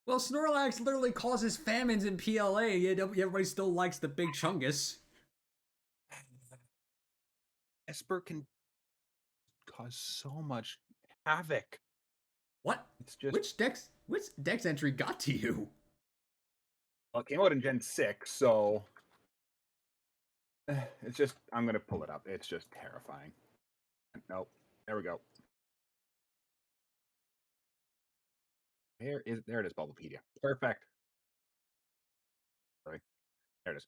Well, Snorlax literally causes famines in PLA, yet everybody still likes the big Chungus. Esper can cause so much havoc. What? It's just which Dex entry got to you? Well, it came out in Gen 6, so it's just, I'm going to pull it up. It's just terrifying. Nope. There we go. There it is, Bulbapedia. Perfect. Sorry. There it is.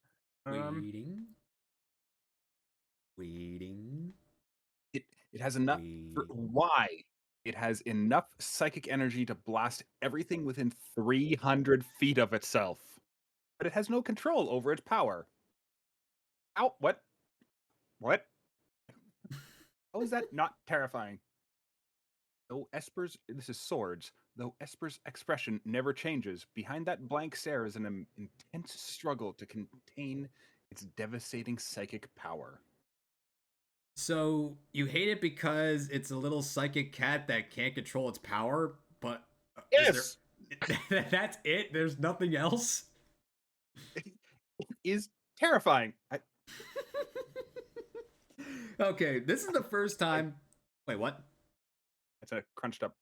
Waiting. It has enough. Why? It has enough psychic energy to blast everything within 300 feet of itself, but it has no control over its power. Ow! What? What? How is that not terrifying? Though Esper's, this is swords. Though Esper's expression never changes, behind that blank stare is an intense struggle to contain its devastating psychic power. So you hate it because it's a little psychic cat that can't control its power, but is there? Yes, That's it. There's nothing else. it is terrifying. Okay, this is the first time. Wait, what? It's a crunched up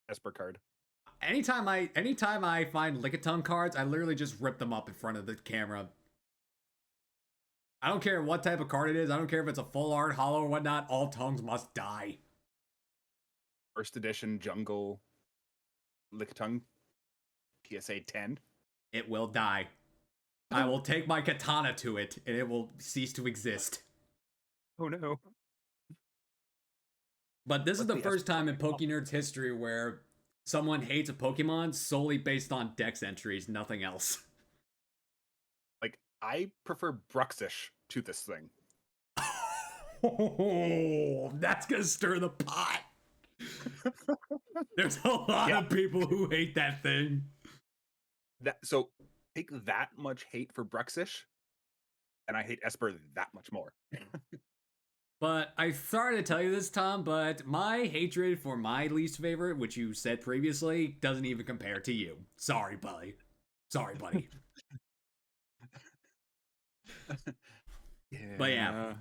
Esper card. Anytime I find Lickitung cards, I literally just rip them up in front of the camera. I don't care what type of card it is. I don't care if it's a full art, hollow, or whatnot. All tongues must die. First edition jungle Lickitung PSA 10. It will die. I will take my katana to it, and it will cease to exist. Oh no. But this is the first time in pokeNERDS history where someone hates a Pokemon solely based on dex entries, nothing else. Like, I prefer Bruxish to this thing. Oh, that's gonna stir the pot. There's a lot of people who hate that thing. So take that much hate for Bruxish, and I hate Esper that much more. But I sorry to tell you this, Tom, but my hatred for my least favorite, which you said previously, doesn't even compare to you. Sorry, buddy. Sorry, buddy. Yeah. But yeah.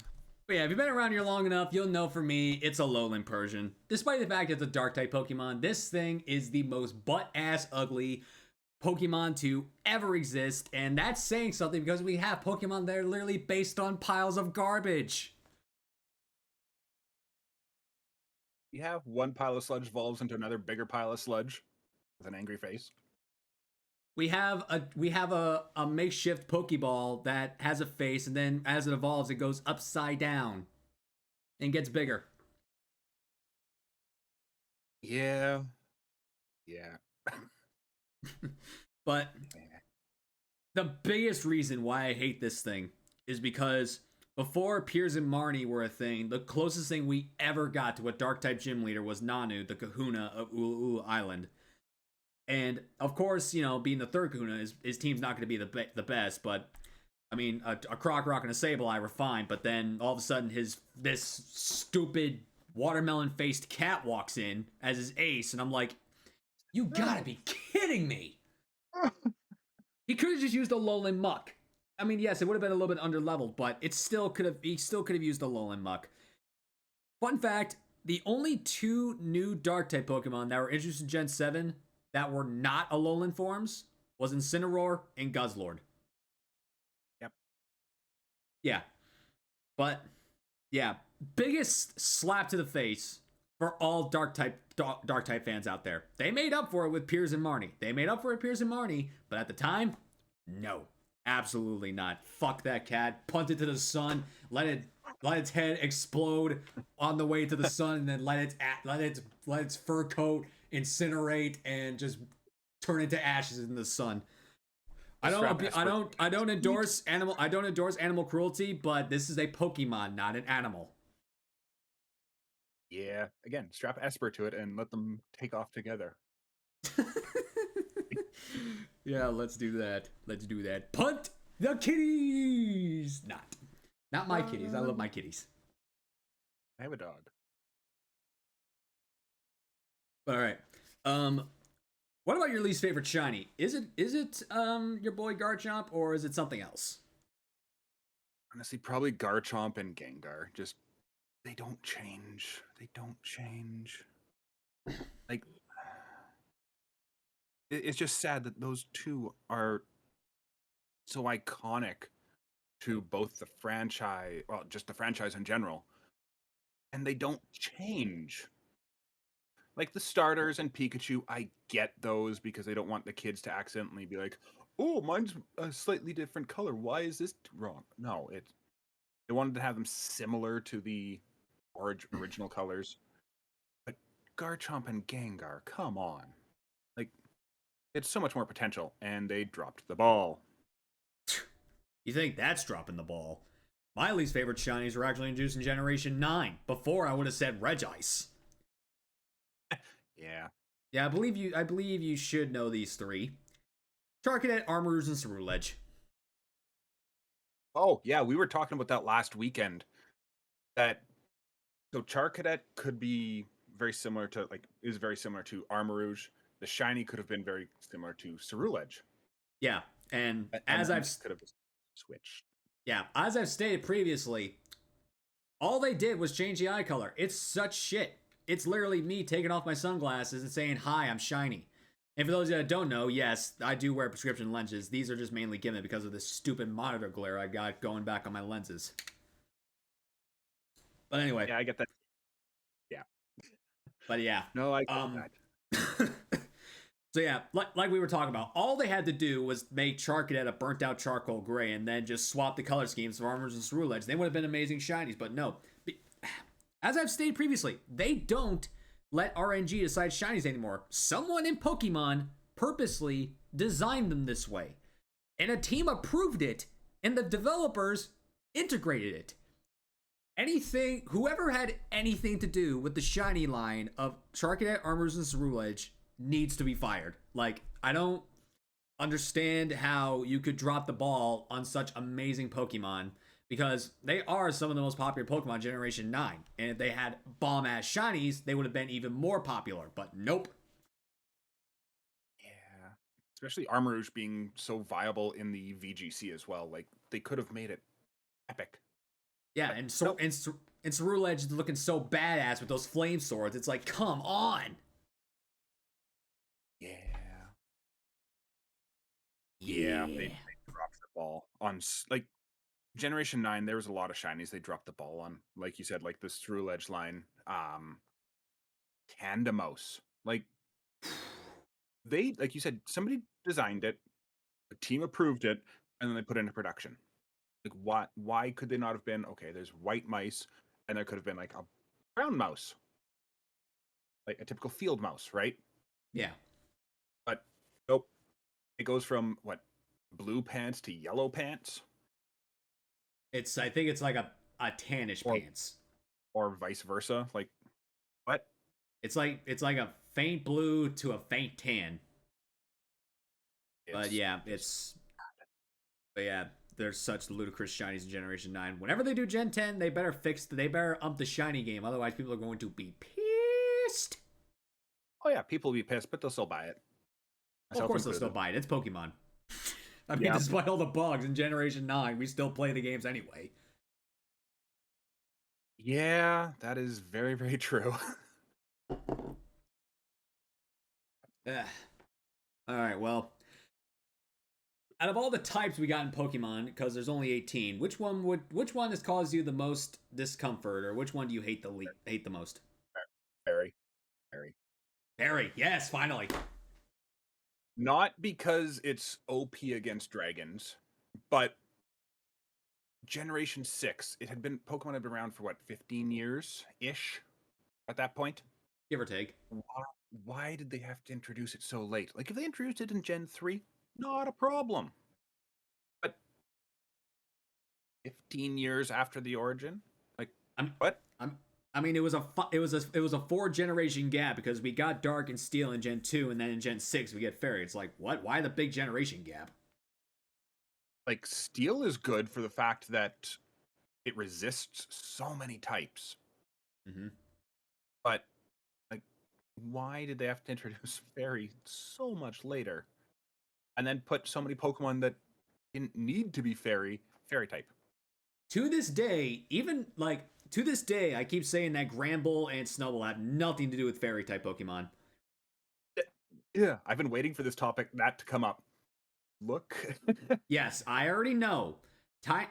If you've been around here long enough, you'll know for me, it's a Alolan Persian. Despite the fact it's a Dark-type Pokemon, this thing is the most butt-ass ugly Pokemon to ever exist, and that's saying something because we have Pokemon that are literally based on piles of garbage. You have one pile of sludge evolves into another bigger pile of sludge with an angry face. We have a makeshift Pokeball that has a face, and then as it evolves, it goes upside down and gets bigger. Yeah. But the biggest reason why I hate this thing is because before Piers and Marnie were a thing, the closest thing we ever got to a Dark-type gym leader was Nanu, the Kahuna of Ulu Island. And of course, you know, being the third Kahuna, his team's not going to be the best. But I mean, a Croc Rock and a Sableye were fine. But then all of a sudden, this stupid watermelon-faced cat walks in as his ace, and I'm like, you gotta be kidding me! He could have just used a Alolan Muck. I mean, yes, it would have been a little bit underleveled, but he still could have used a Alolan Muck. Fun fact: the only two new Dark-type Pokemon that were introduced in Gen 7 that were not Alolan forms was Incineroar and Guzzlord. Yep. Yeah. But, yeah. Biggest slap to the face for all Dark-type fans out there. They made up for it with Piers and Marnie. But at the time, no. Absolutely not. Fuck that cat. Punt it to the sun. Let its head explode on the way to the sun, and then let its fur coat incinerate and just turn into ashes in the sun. I don't endorse animal cruelty, but this is a Pokemon, not an animal. Yeah. Again, strap Esper to it and let them take off together. Yeah, let's do that. Punt the kitties. Not my kitties. I love my kitties. I have a dog. All right. What about your least favorite shiny? Is it your boy Garchomp, or is it something else? Honestly, probably Garchomp and Gengar. Just they don't change. Like, it's just sad that those two are so iconic to both the franchise, well, just the franchise in general, and they don't change. Like the starters and Pikachu, I get those because they don't want the kids to accidentally be like, "Oh, mine's a slightly different color. Why is this wrong?" No, they wanted to have them similar to the original colors. But Garchomp and Gengar, come on. Like, it's so much more potential, and they dropped the ball. You think that's dropping the ball? My least favorite shinies were actually introduced in Generation 9. Before I would have said Regice. Yeah. Yeah, I believe you should know these three. Charcadet, Armarouge, and Ceruledge. Oh, yeah, we were talking about that last weekend. So Charcadet could be very similar to, is very similar to Armarouge. The shiny could have been very similar to Ceruledge. Yeah, and as I've could have switched. Yeah, as I've stated previously, all they did was change the eye color. It's such shit. It's literally me taking off my sunglasses and saying, "Hi, I'm shiny." And for those that don't know, yes, I do wear prescription lenses. These are just mainly given because of this stupid monitor glare I got going back on my lenses. But anyway. Yeah, I get that. Yeah. But yeah. No, I get that. So yeah, like we were talking about, all they had to do was make Charcadet a burnt out charcoal gray and then just swap the color schemes of Armarouge and Ceruledge. They would have been amazing shinies, but no. As I've stated previously, they don't let RNG decide shinies anymore. Someone in Pokemon purposely designed them this way. And a team approved it, and the developers integrated it. Whoever had anything to do with the shiny line of Charcadet, Armarouge, and Ceruledge needs to be fired. Like, I don't understand how you could drop the ball on such amazing Pokemon, because they are some of the most popular Pokemon Generation 9. And if they had bomb-ass shinies, they would have been even more popular. But nope. Yeah. Especially Armarouge being so viable in the VGC as well. Like, they could have made it epic. Yeah, and Ceruledge is looking so badass with those flame swords. It's like, come on. Yeah, they dropped the ball on, like, Generation 9. There was a lot of shinies they dropped the ball on. Like you said, like the Ceruledge line, Candamos. Like, like you said, somebody designed it, a team approved it, and then they put it into production. Like, why could they not have been, okay, there's white mice, and there could have been like a brown mouse, like a typical field mouse, right? Yeah. But nope. It goes from blue pants to yellow pants. I think it's like a tannish pants. Or vice versa. Like, what? It's like a faint blue to a faint tan. But yeah, there's such ludicrous shinies in Generation 9. Whenever they do Gen 10, they better ump the shiny game. Otherwise, people are going to be pissed. Oh yeah, people will be pissed, but they'll still buy it. Well, of course they'll still buy it. It's Pokemon. I mean, despite all the bugs in Generation 9, we still play the games anyway. Yeah, that is very, very true. Alright, well. Out of all the types we got in Pokemon, because there's only 18, which one has caused you the most discomfort, or which one do you hate the most? Fairy. Fairy, yes, finally. Not because it's OP against dragons, but Generation 6, Pokemon had been around for 15 years-ish at that point? Give or take. Why did they have to introduce it so late? Like, if they introduced it in Gen 3, not a problem. But 15 years after the origin? Like, what? I mean, it was a 4-generation gap, because we got Dark and Steel in Gen 2, and then in Gen 6 we get Fairy. It's like, what? Why the big generation gap? Like, Steel is good for the fact that it resists so many types. Mm-hmm. But, like, why did they have to introduce Fairy so much later? And then put so many Pokemon that didn't need to be Fairy type. To this day, I keep saying that Granbull and Snubbull have nothing to do with Fairy type Pokemon. Yeah, I've been waiting for this topic to come up. Look. Yes, I already know. My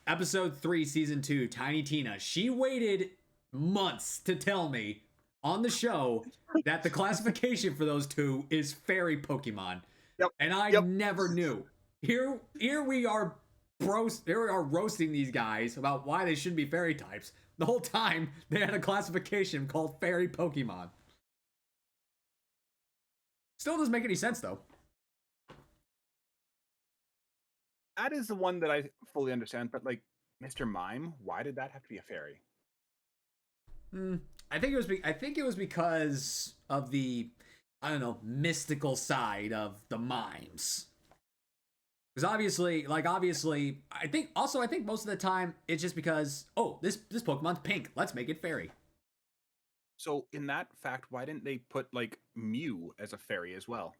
episode 3, season 2, Tiny Tina. She waited months to tell me on the show that the classification for those two is Fairy Pokemon. Yep. And I never knew. Here we are roasting these guys about why they shouldn't be Fairy types. The whole time they had a classification called Fairy Pokemon. Still doesn't make any sense though. That is the one that I fully understand, but like Mr. Mime, why did that have to be a fairy? I think it was. I think it was because of the, I don't know, mystical side of the mimes. Because obviously, I think also I think most of the time it's just because this Pokemon's pink. Let's make it fairy. So in that fact, why didn't they put like Mew as a fairy as well?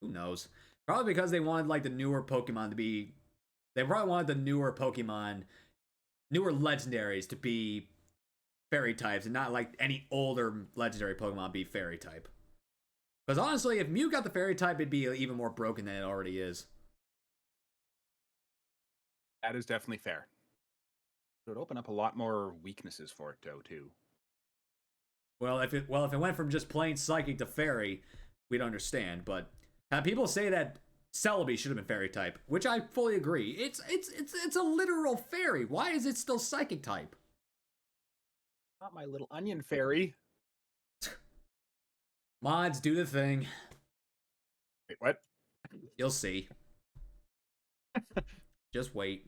Who knows? Probably because they wanted like the newer Pokemon to be. They probably wanted the newer Pokemon, newer legendaries to be fairy types, and not like any older legendary Pokemon be fairy type. Because honestly, if Mew got the fairy type, it'd be even more broken than it already is. That is definitely fair. It would open up a lot more weaknesses for it, though, too. If it went from just plain psychic to fairy, we'd understand. But people say that Celebi should have been fairy type, which I fully agree. It's a literal fairy. Why is it still psychic type? Not my little onion fairy. Mods do the thing. Wait, what? You'll see. Just wait.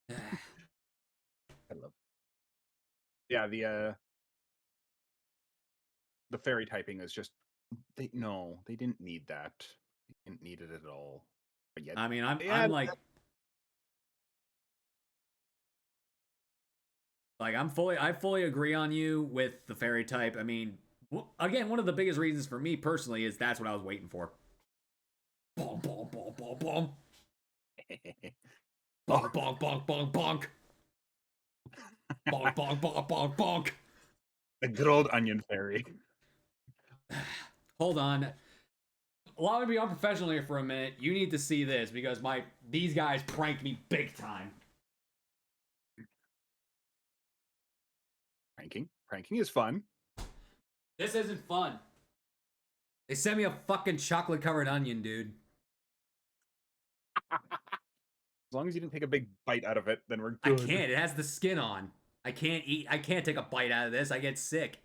I love. Yeah, the fairy typing is just they didn't need that. They didn't need it at all. But yet, I mean, yeah, I'm like I fully agree on you with the fairy type. I mean, again, one of the biggest reasons for me personally is that's what I was waiting for. Bonk, bonk, bonk, bonk, bonk. Bonk, bonk, bonk, bonk, bonk. Bonk, bonk, bonk, bonk, bonk. the good old onion fairy. Hold on. Allow me to be unprofessional here for a minute. You need to see this because these guys pranked me big time. Pranking is fun. This isn't fun. They sent me a fucking chocolate covered onion, dude. As long as you didn't take a big bite out of it, then we're I good. can't. It has the skin on. I can't eat. I can't take a bite out of this. I get sick.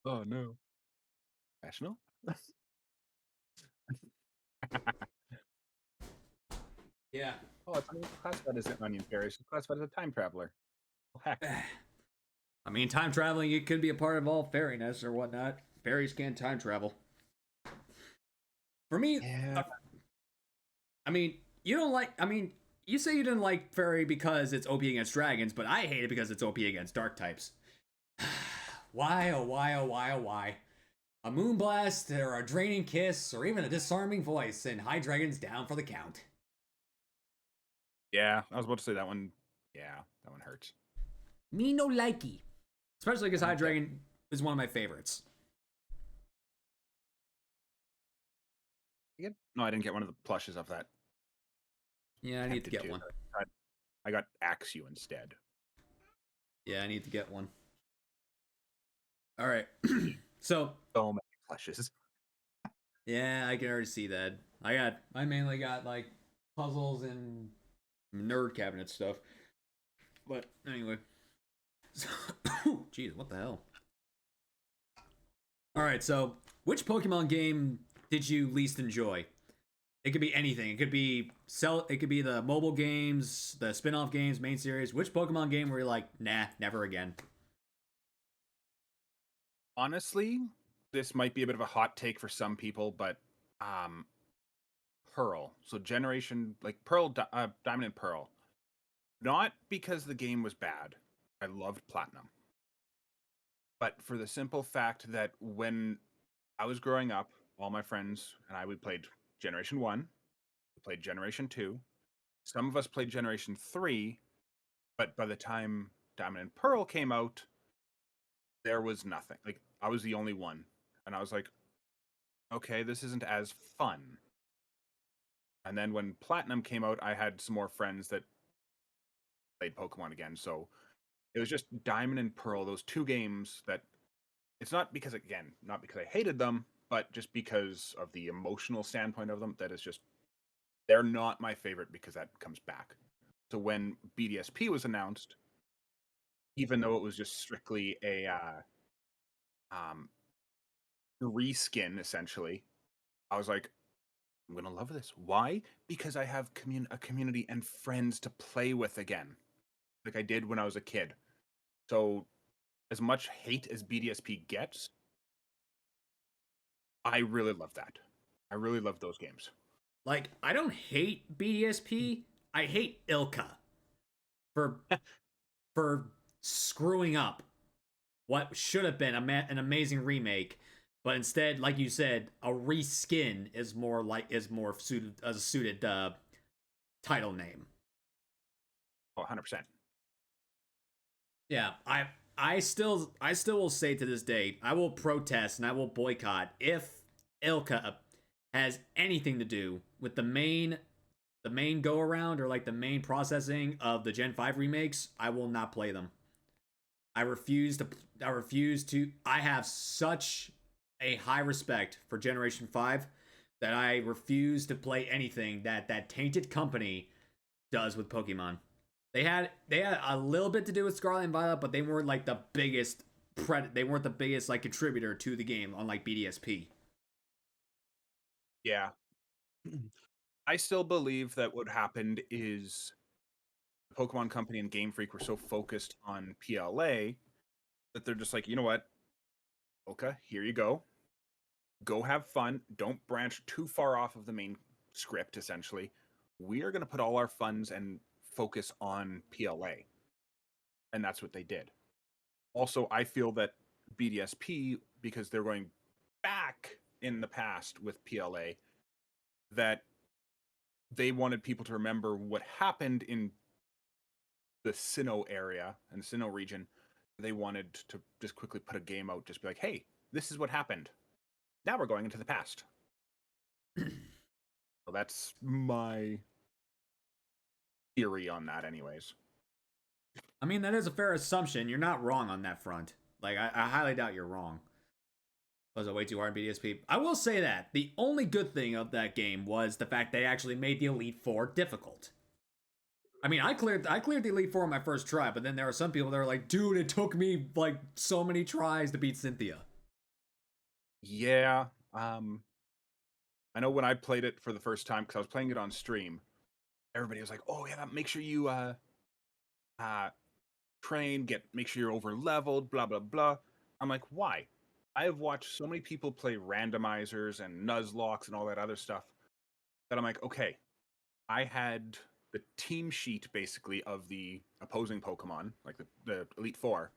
Oh no. Professional? Yeah. Oh, it's classified as an onion fairy. It's classified as a time traveler. Oh, heck. I mean, time traveling, it could be a part of all fairiness or whatnot. Fairies can time travel. For me, Yeah. I mean, you don't like. I mean, you say you didn't like fairy because it's OP against dragons, but I hate it because it's OP against dark types. Why, oh why, oh why, oh why? A moonblast or a draining kiss or even a disarming voice, and Hydreigon's down for the count. Yeah, I was about to say that one. Yeah, that one hurts. Me no likey. Especially because Hydreigon is one of my favorites. No, I didn't get one of the plushes of that. Yeah, I need to get one. I got Axew instead. Yeah, I need to get one. All right. So many plushes. yeah, I can already see that. I mainly got like puzzles and nerd cabinet stuff. But anyway. Jeez, what the hell? All right, so which Pokemon game did you least enjoy? It could be anything. It could be the mobile games, the spin-off games, main series. Which Pokemon game were you like, nah, never again? Honestly, this might be a bit of a hot take for some people, but Pearl. So generation like Diamond and Pearl. Not because the game was bad. I loved Platinum. But for the simple fact that when I was growing up, all my friends and we played Generation 1, we played Generation 2. Some of us played Generation 3, but by the time Diamond and Pearl came out, there was nothing. Like, I was the only one. And I was like, okay, this isn't as fun. And then when Platinum came out, I had some more friends that played Pokemon again. So it was just Diamond and Pearl, those two games that it's not because, again, not because I hated them, but just because of the emotional standpoint of them, that is just, they're not my favorite because that comes back. So when BDSP was announced, even though it was just strictly a reskin essentially. I was like, I'm gonna love this. Why? Because I have a community and friends to play with again, like I did when I was a kid. So, as much hate as BDSP gets, I really love that. I really love those games. Like, I don't hate BDSP. I hate Ilka for for screwing up what should have been an amazing remake, but instead, like you said, a reskin is more suited as a suited title name. Oh, 100%. Yeah, I still will say to this day, I will protest and I will boycott if Ilka has anything to do with the main go around or like the main processing of the Gen 5 remakes. I will not play them. I refuse to I have such a high respect for Generation 5 that I refuse to play anything that that tainted company does with Pokemon. They had a little bit to do with Scarlet and Violet, but they weren't like the biggest they weren't the biggest like contributor to the game, unlike BDSP. Yeah. I still believe that what happened is the Pokemon Company and Game Freak were so focused on PLA that they're just like, you know what, Ilka, here you go. Go have fun. Don't branch too far off of the main script, essentially. We are going to put all our funds and focus on PLA. And that's what they did. Also, I feel that BDSP, because they're going back in the past with PLA, that they wanted people to remember what happened in the Sinnoh area and the Sinnoh region. They wanted to just quickly put a game out, just be like, hey, this is what happened. Now we're going into the past. So that's my theory on that, anyways. I mean, that is a fair assumption. You're not wrong on that front. Like, I highly doubt you're wrong. Was it way too hard in BDSP? I will say that the only good thing of that game was the fact they actually made the Elite Four difficult. I mean, I cleared the Elite Four on my first try, but then there are some people that are like, dude, it took me like so many tries to beat Cynthia. Yeah, I know when I played it for the first time, because I was playing it on stream, everybody was like, "Oh yeah, make sure you uh train, make sure you're over leveled, blah blah blah." I'm like, why? I have watched so many people play randomizers and Nuzlocks and all that other stuff that I'm like, okay, I had the team sheet basically of the opposing Pokemon, like the Elite Four.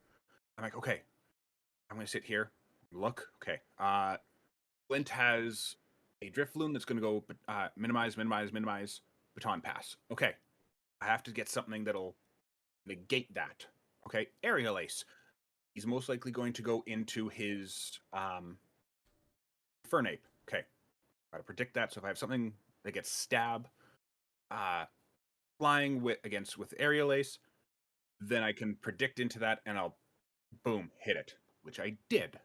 I'm like, okay, I'm gonna sit here, look, okay. Flint has a Drifloon that's gonna go minimize, minimize, minimize, baton pass. Okay, I have to get something that'll negate that. Okay, Aerial Ace. He's most likely going to go into his Fernape. Okay, gotta predict that. So if I have something that gets stab, flying with Aerial Ace, then I can predict into that and I'll boom hit it, which I did.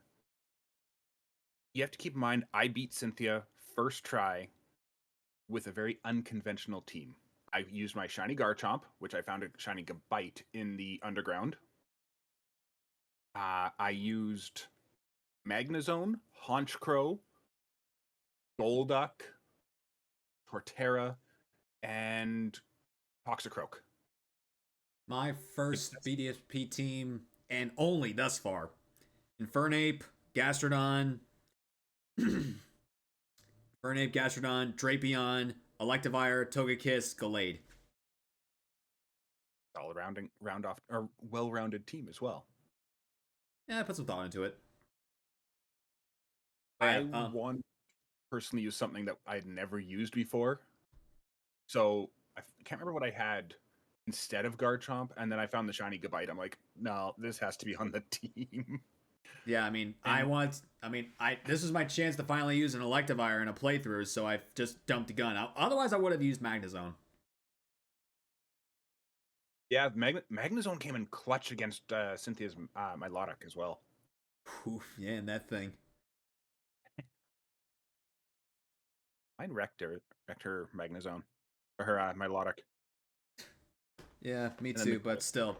You have to keep in mind I beat Cynthia first try with a very unconventional team. I used my shiny Garchomp, which I found a shiny Gabite in the underground. I used Magnezone, Honchkrow, Golduck, Torterra, and Toxicroak. My first BDSP team, and only thus far, Infernape, Gastrodon, Infernape, Gastrodon, Drapion, Electivire, Togekiss, Gallade. All round off or well-rounded team as well. Yeah, I put some thought into it. But I yeah, want to personally use something that I had never used before. So I can't remember what I had instead of Garchomp, and then I found the shiny Gabite. I'm like, no, this has to be on the team. yeah. I mean, And this was my chance to finally use an Electivire in a playthrough, so I just dumped a gun. Otherwise, I would have used Magnezone. yeah, Magnezone came in clutch against Cynthia's Milotic as well. Yeah, and that thing. Mine wrecked her Magnezone or her Milotic. Yeah, me And then too. But still,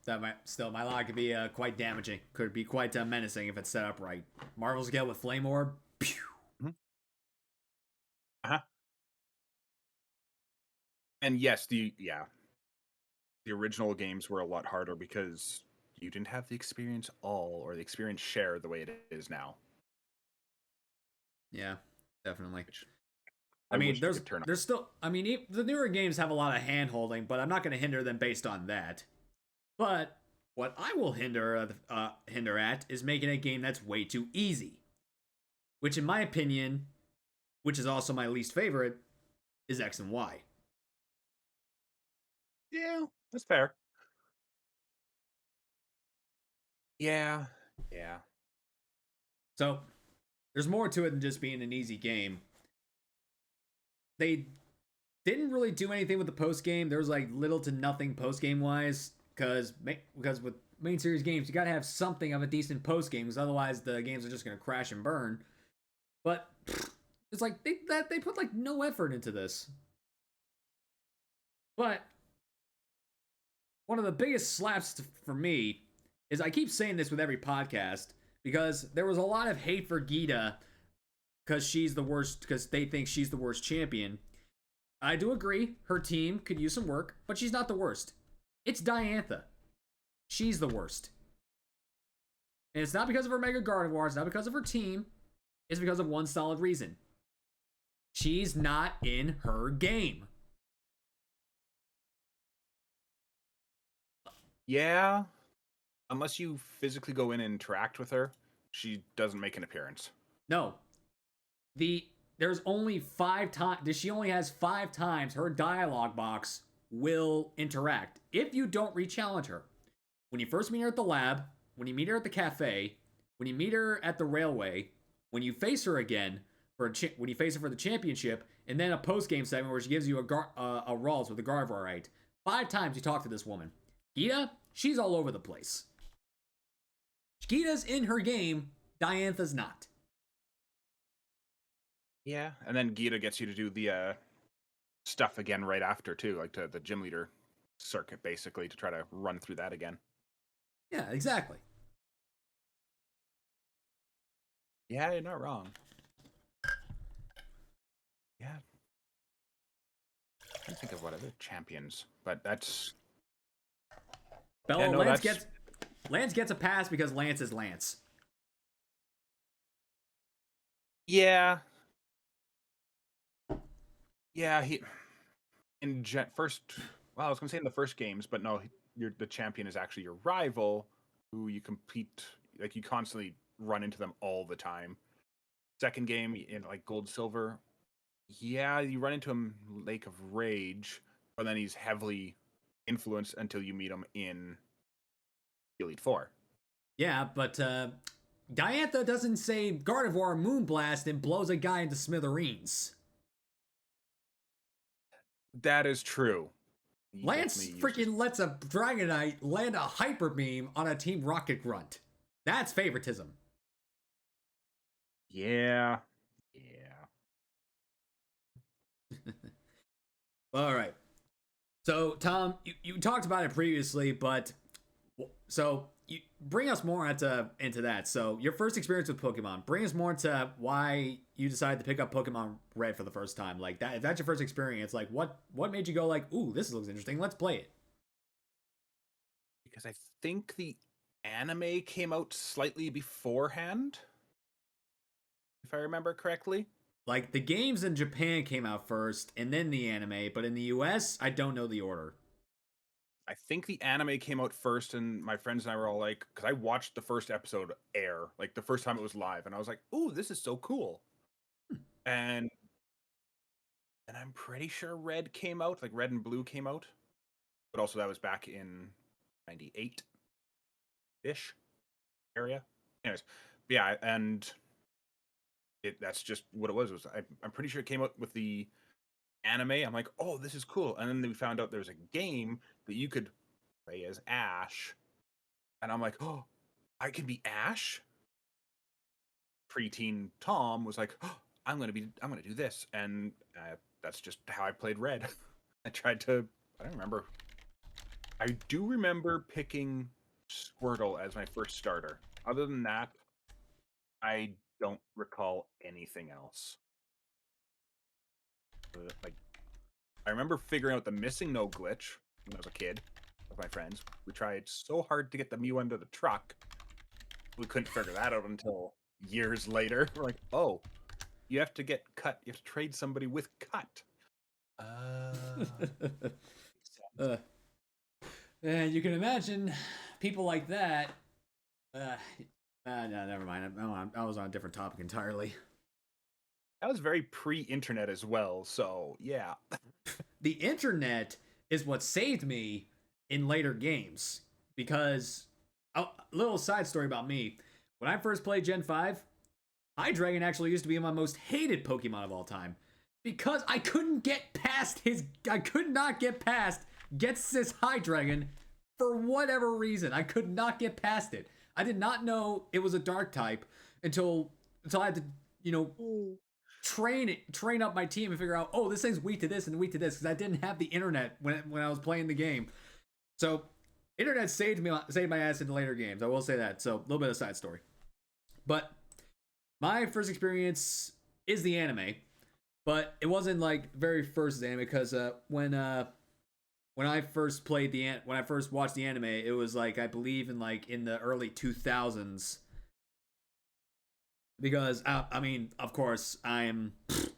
my log could be quite damaging. Could be quite menacing if it's set up right. Marvel's Gale with Flame Orb. Pew. Mhm. Uh-huh. And yes, the original games were a lot harder because you didn't have the experience all or the experience share the way it is now. Yeah, definitely. Which I I mean, wish we could turn on. there's still. I mean, the newer games have a lot of hand holding, but I'm not going to hinder them based on that. But what I will hinder at is making a game that's way too easy, which, in my opinion, which is also my least favorite, is X and Y. Yeah, that's fair. Yeah. Yeah. So there's more to it than just being an easy game. They didn't really do anything with the post game. There was like little to nothing post game wise, because with main series games you gotta have something of a decent post game, because otherwise the games are just gonna crash and burn. But it's like they put like no effort into this. But one of the biggest slaps for me is, I keep saying this with every podcast, because there was a lot of hate for Gita because she's the worst, because they think she's the worst champion. I do agree, her team could use some work, but she's not the worst. It's Diantha. She's the worst. And it's not because of her Mega Gardevoir, it's not because of her team, it's because of one solid reason. She's not in her game. Yeah. Unless you physically go in and interact with her, she doesn't make an appearance. No. There's only 5 times, she only has 5 times her dialogue box will interact if you don't re-challenge her. When you first meet her at the lab, when you meet her at the cafe, when you meet her at the railway, when you face her again when you face her for the championship, and then a post-game segment where she gives you a Rawls with a Gardevoir right. 5 times you talk to this woman. Gita, she's all over the place. Gita's in her game, Diantha's not. Yeah, and then Gita gets you to do the stuff again right after too, like the gym leader circuit, basically, to try to run through that again. Yeah, exactly. Yeah, you're not wrong. Yeah. I can't think of what other champions, but that's Bella Lance gets a pass because Lance is Lance. Yeah. Yeah, he first. Well, I was gonna say in the first games, but no, the champion is actually your rival, who you compete, like you constantly run into them all the time. Second game in like Gold Silver, yeah, you run into him Lake of Rage, but then he's heavily influenced until you meet him in Elite Four. Yeah, but Diantha doesn't say Gardevoir Moonblast and blows a guy into smithereens. That is true. Lance freaking lets a Dragonite land a Hyper Beam on a Team Rocket Grunt. That's favoritism. Yeah. All right. So, Tom, you talked about it previously, but so you bring us more into that. So, your first experience with Pokemon, bring us more into why you decided to pick up Pokemon Red for the first time. Like that, if that's your first experience, like what made you go like, "Ooh, this looks interesting. Let's play it." Because I think the anime came out slightly beforehand, if I remember correctly. Like the games in Japan came out first and then the anime, but in the US, I don't know the order. I think the anime came out first, and my friends and I were all like, because I watched the first episode air, like the first time it was live, and I was like, "Ooh, this is so cool!" And I'm pretty sure Red came out, like Red and Blue came out, but also that was back in '98 ish area. Anyways, yeah, and that's just what it was. I'm pretty sure it came out with the anime. I'm like, oh, this is cool. And then we found out there's a game that you could play as Ash, and I'm like, oh, I can be Ash. Preteen Tom was like, oh, I'm gonna do this, and that's just how I played Red. I don't remember I do remember picking Squirtle as my first starter. Other than that, I don't recall anything else. Like, I remember figuring out the missing no glitch when I was a kid with my friends. We tried so hard to get the Mew under the truck. We couldn't figure that out until years later. We're like, oh, you have to get cut. You have to trade somebody with cut. And you can imagine people like that. No, never mind. I was on a different topic entirely. That was very pre-internet as well, so yeah. The internet is what saved me in later games because a little side story about me. When I first played Gen 5, Hydreigon actually used to be my most hated Pokemon of all time because I couldn't get past his. I could not get past gets this Hydreigon for whatever reason. I could not get past it. I did not know it was a dark type until I had to, train up my team and figure out, oh, this thing's weak to this and weak to this because I didn't have the internet when I was playing the game. So internet saved my ass in later games. I will say that. So a little bit of a side story. But my first experience is the anime, but it wasn't like very first anime because when I first watched the anime, it was like I believe in the early 2000s. Because I mean, of course, I'm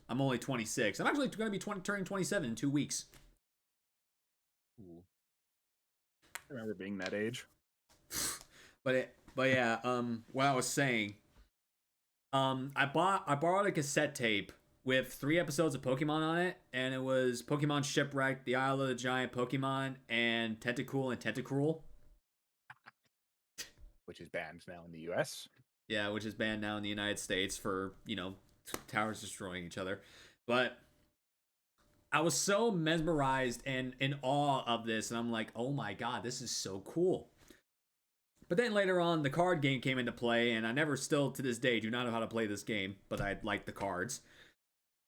only 26. I'm actually going to be turning 27 in 2 weeks. Ooh. I remember being that age. But yeah, what I was saying, I borrowed a cassette tape with 3 episodes of Pokemon on it, and it was Pokemon Shipwreck, The Isle of the Giant Pokemon, and Tentacool and Tentacruel. Which is banned now in the US. Yeah, which is banned now in the United States for, towers destroying each other. But I was so mesmerized and in awe of this, and I'm like, oh my god, this is so cool. But then later on, the card game came into play, and I still to this day do not know how to play this game, but I like the cards.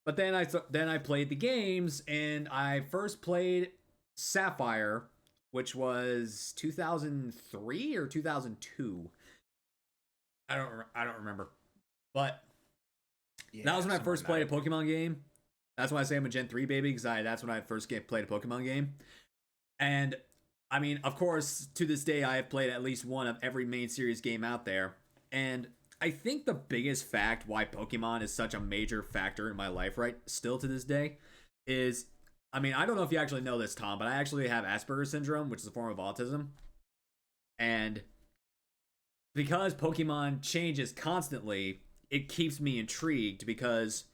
But then I played the games, and I first played Sapphire, which was 2003 or 2002. I don't remember, but yeah, that was when I first played a Pokemon game. That's why I say I'm a Gen 3 baby, because that's when I first played a Pokemon game. And I mean, of course, to this day, I have played at least one of every main series game out there. And I think the biggest fact why Pokemon is such a major factor in my life still to this day is, I mean, I don't know if you actually know this, Tom, but I actually have Asperger's syndrome, which is a form of autism. And because Pokemon changes constantly, it keeps me intrigued because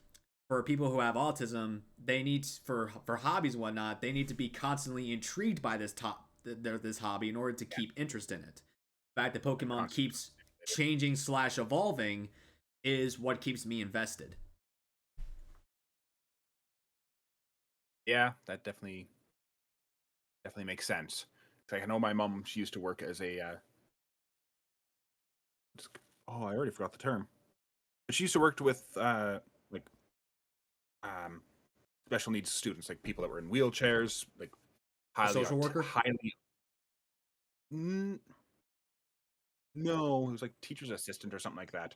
for people who have autism, they need for hobbies and whatnot, they need to be constantly intrigued by this hobby in order to keep interest in it. The fact that Pokemon keeps changing / evolving is what keeps me invested. Yeah, that definitely makes sense. Like, I know my mom, she used to work as a I already forgot the term. But she used to work with special needs students, like people that were in wheelchairs, like social worker. No, it was like teacher's assistant or something like that.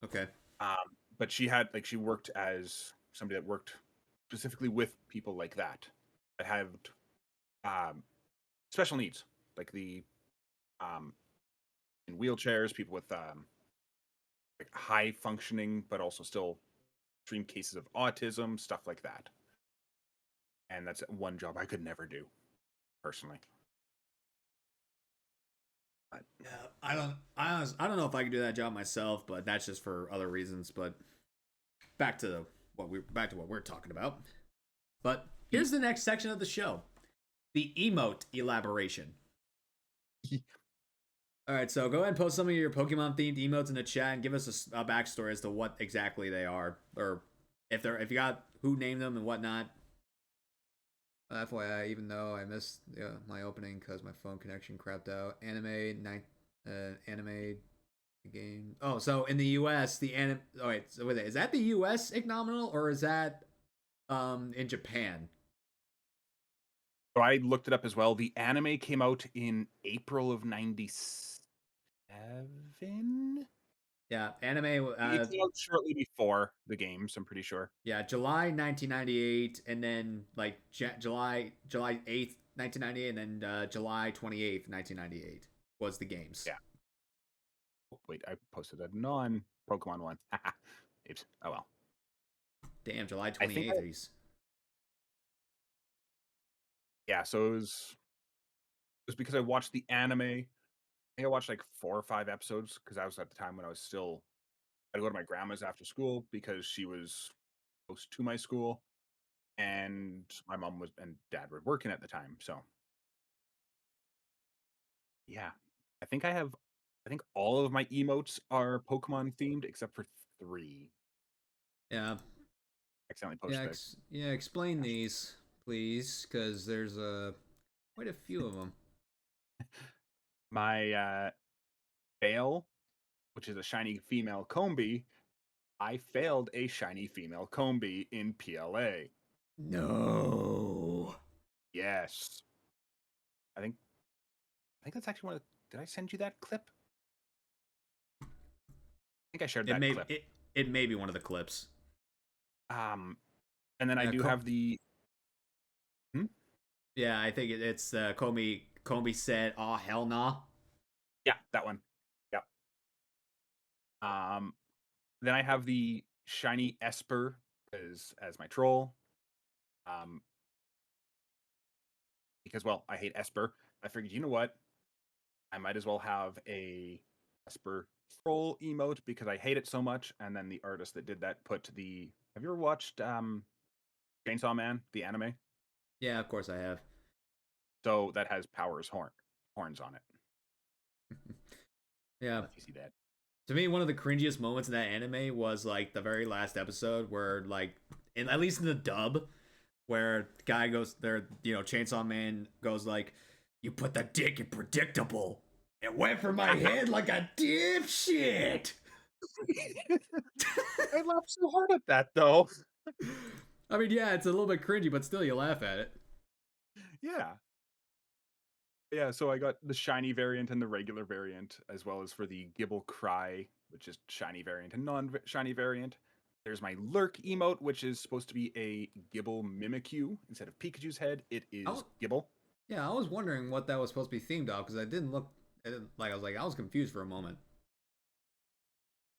Okay. But she worked as somebody that worked specifically with people like that had special needs, like the in wheelchairs, people with like high functioning but also still extreme cases of autism, stuff like that. And that's one job I could never do personally. But yeah, I don't know if I could do that job myself, but that's just for other reasons. But back to what we're talking about. But here's the next section of the show: the emote elaboration. All right, so go ahead and post some of your Pokemon themed emotes in the chat and give us a backstory as to what exactly they are, or if you got who named them and whatnot. FYI, even though I missed my opening because my phone connection crapped out. Anime game. Oh, so in the U.S. the anime. Oh wait, so is that the U.S. ignominal or is that in Japan? So I looked it up as well. The anime came out in April of 97. Yeah, anime. It came out shortly before the games, I'm pretty sure. Yeah, July 1998, and then like July 8th, 1998, and then July 28th, 1998 was the games. Yeah. Oh, wait, I posted a non-Pokemon one. Oops. Oh well. Damn, July I think 28th. He's yeah. So it was because I watched the anime. I think I watched like 4 or 5 episodes because I was at the time when I was still. I'd go to my grandma's after school because she was close to my school, and my mom was and dad were working at the time. So yeah, I think I have. I think all of my emotes are Pokemon themed except for 3. yeah, Accidentally yeah, posted. explain these, please, because there's quite a few of them. My fail, which is a shiny female Combi. I failed a shiny female Combi in PLA. No. Yes. I think that's actually one of did I send you that clip? I think I shared It that may clip. it may be one of the clips. And then I do have the hmm? Yeah, I think it's Comey said, "Oh hell nah." Yeah, that one. Yep. Um then I have the shiny Esper as my troll. Um because well, I hate Esper. I figured, you know what? I might as well have a Esper troll emote because I hate it so much. And then the artist that did that put the. Have you ever watched Chainsaw Man, the anime? Yeah, of course I have. So that has Power's horns on it. Yeah. Let you see that. To me, one of the cringiest moments in that anime was like the very last episode where like at least in the dub, where the guy goes there, Chainsaw Man goes like, "You put the dick in predictable." It went for my head like a dipshit. I laughed so hard at that though. I mean, yeah, it's a little bit cringy, but still, you laugh at it. Yeah. Yeah, so I got the shiny variant and the regular variant, as well as for the Gibble Cry, which is shiny variant and non-shiny variant. There's my Lurk emote, which is supposed to be a Gibble Mimikyu. Instead of Pikachu's head, it is Gibble. Yeah, I was wondering what that was supposed to be themed off because I didn't look like I was confused for a moment.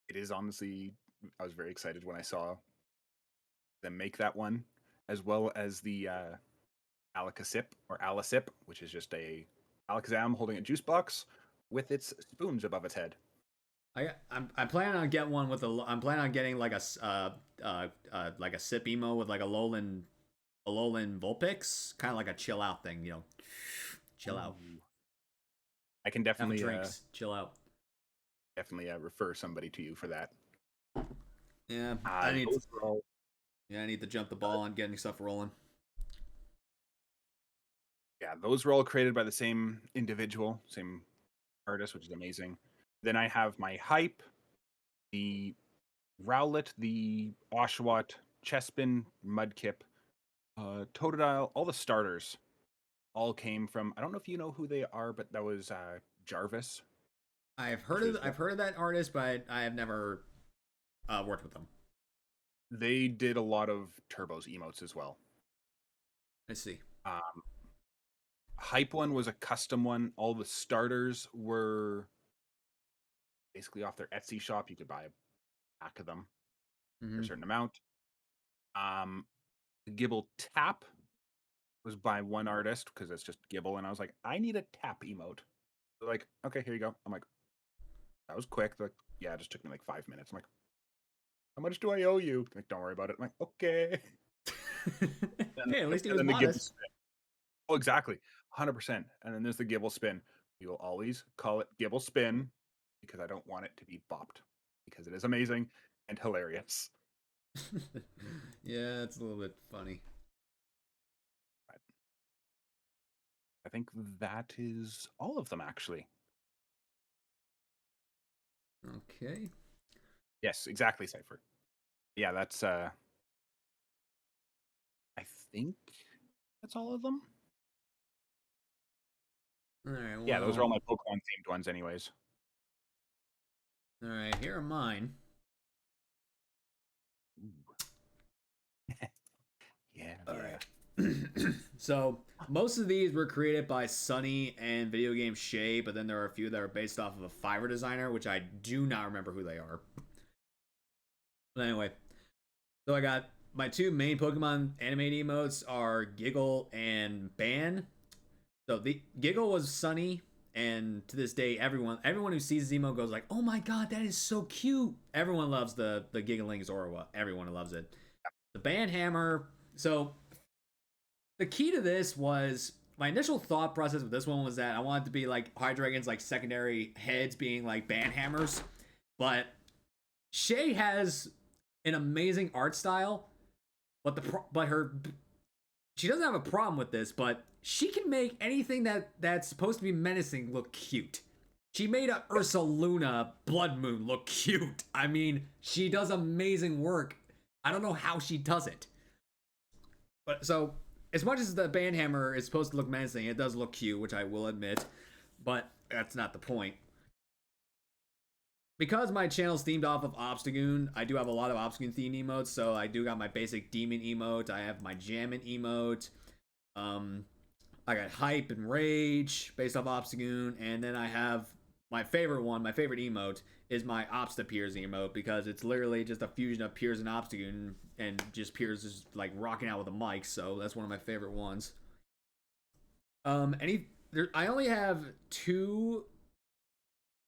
It is honestly, I was very excited when I saw them make that one, as well as the Alakazip or Alasip, which is just a Alakazam holding a juice box with its spoons above its head. I'm planning on getting one with a. I'm planning on getting like a sip emo with like a Alolan Vulpix, kind of like a chill out thing, chill out, Ooh. I can have definitely drinks, chill out. refer somebody to you for that. Yeah, I need. Those were all, Yeah, I need to jump the ball on getting stuff rolling. yeah, those were all created by the same individual, same artist, which is amazing. Then I have my hype, the Rowlet, the Oshawott, Chespin, Mudkip, Totodile, all the starters all came from. I don't know if you know who they are, but that was Jarvis. I've heard of that artist, but I have never worked with them. They did a lot of Turbo's emotes as well. I see. Hype one was a custom one. All the starters were basically off their Etsy shop. You could buy a pack of them for a certain amount. The Gibble Tap was by one artist because it's just Gibble, and I was like, I need a tap emote. They're like, okay, here you go. I'm like, that was quick. They're like, yeah, it just took me like 5 minutes. I'm like, how much do I owe you? They're like, don't worry about it. I'm like, okay. Hey, at least he And was then the Gibble modest. Spin. Oh, exactly, 100%. And then there's the Gibble Spin. We will always call it Gibble Spin because I don't want it to be bopped because it is amazing and hilarious. Yeah, it's a little bit funny. I think that is all of them, actually. Okay. Yes, exactly, Cypher. Yeah, that's I think that's all of them. All right. Well, Yeah, those are all my Pokemon themed ones, anyways. all right. Here are mine. Yeah. All right. So most of these were created by Sunny and Video Game Shay, but then there are a few that are based off of a Fiverr designer, which I do not remember who they are. But anyway, so I got my two main Pokemon animated emotes are Giggle and Ban. So the Giggle was Sunny, and to this day, everyone who sees this emote goes like, "Oh my god, that is so cute!" Everyone loves the giggling Zorua. Everyone loves it. The Ban Hammer. So the key to this was my initial thought process with this one was that I wanted to be like Hydreigon's like secondary heads being like Ban Hammers, but Shay has an amazing art style, but she doesn't have a problem with this, but she can make anything that's supposed to be menacing look cute. She made a Ursaluna Blood Moon look cute. I mean, she does amazing work. I don't know how she does it. But so, as much as the Bandhammer is supposed to look menacing, it does look cute, which I will admit. But that's not the point. Because my channel's themed off of Obstagoon, I do have a lot of Obstagoon themed emotes. So I do got my basic Demon emote. I have my Jammin emote. I got Hype and Rage based off Obstagoon, and then I have my favorite one. My favorite emote is my Obsta Piers emote because it's literally just a fusion of Piers and Obstagoon, and just Piers is like rocking out with a mic. So that's one of my favorite ones. I only have two.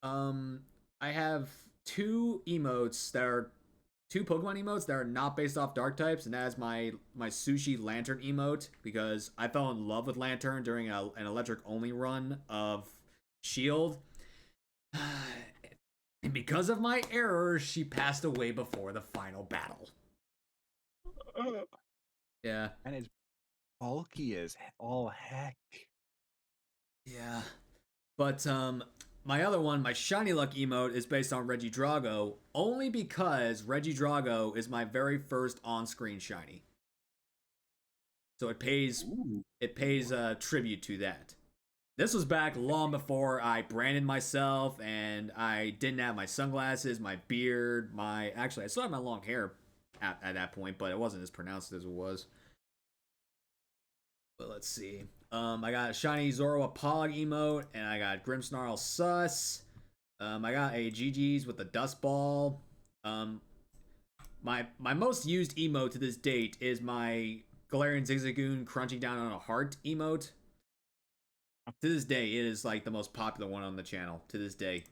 I have two emotes that are two Pokemon emotes that are not based off dark types, and that is my Sushi Lantern emote because I fell in love with Lantern during an electric only run of Shield. And because of my errors, she passed away before the final battle. Yeah. And it's bulky as all heck. Yeah. But my other one, my Shiny Luck emote, is based on Regidrago, only because Regidrago is my very first on-screen shiny. So it pays tribute to that. This was back long before I branded myself and I didn't have my sunglasses, my beard, actually I still had my long hair at that point, but it wasn't as pronounced as it was. But let's see. I got a shiny Zorua Pog emote, and I got Grimmsnarl Sus. I got a GG's with the Dust Ball. My most used emote to this date is my Galarian Zigzagoon crunching down on a heart emote. To this day, it is like the most popular one on the channel. To this day.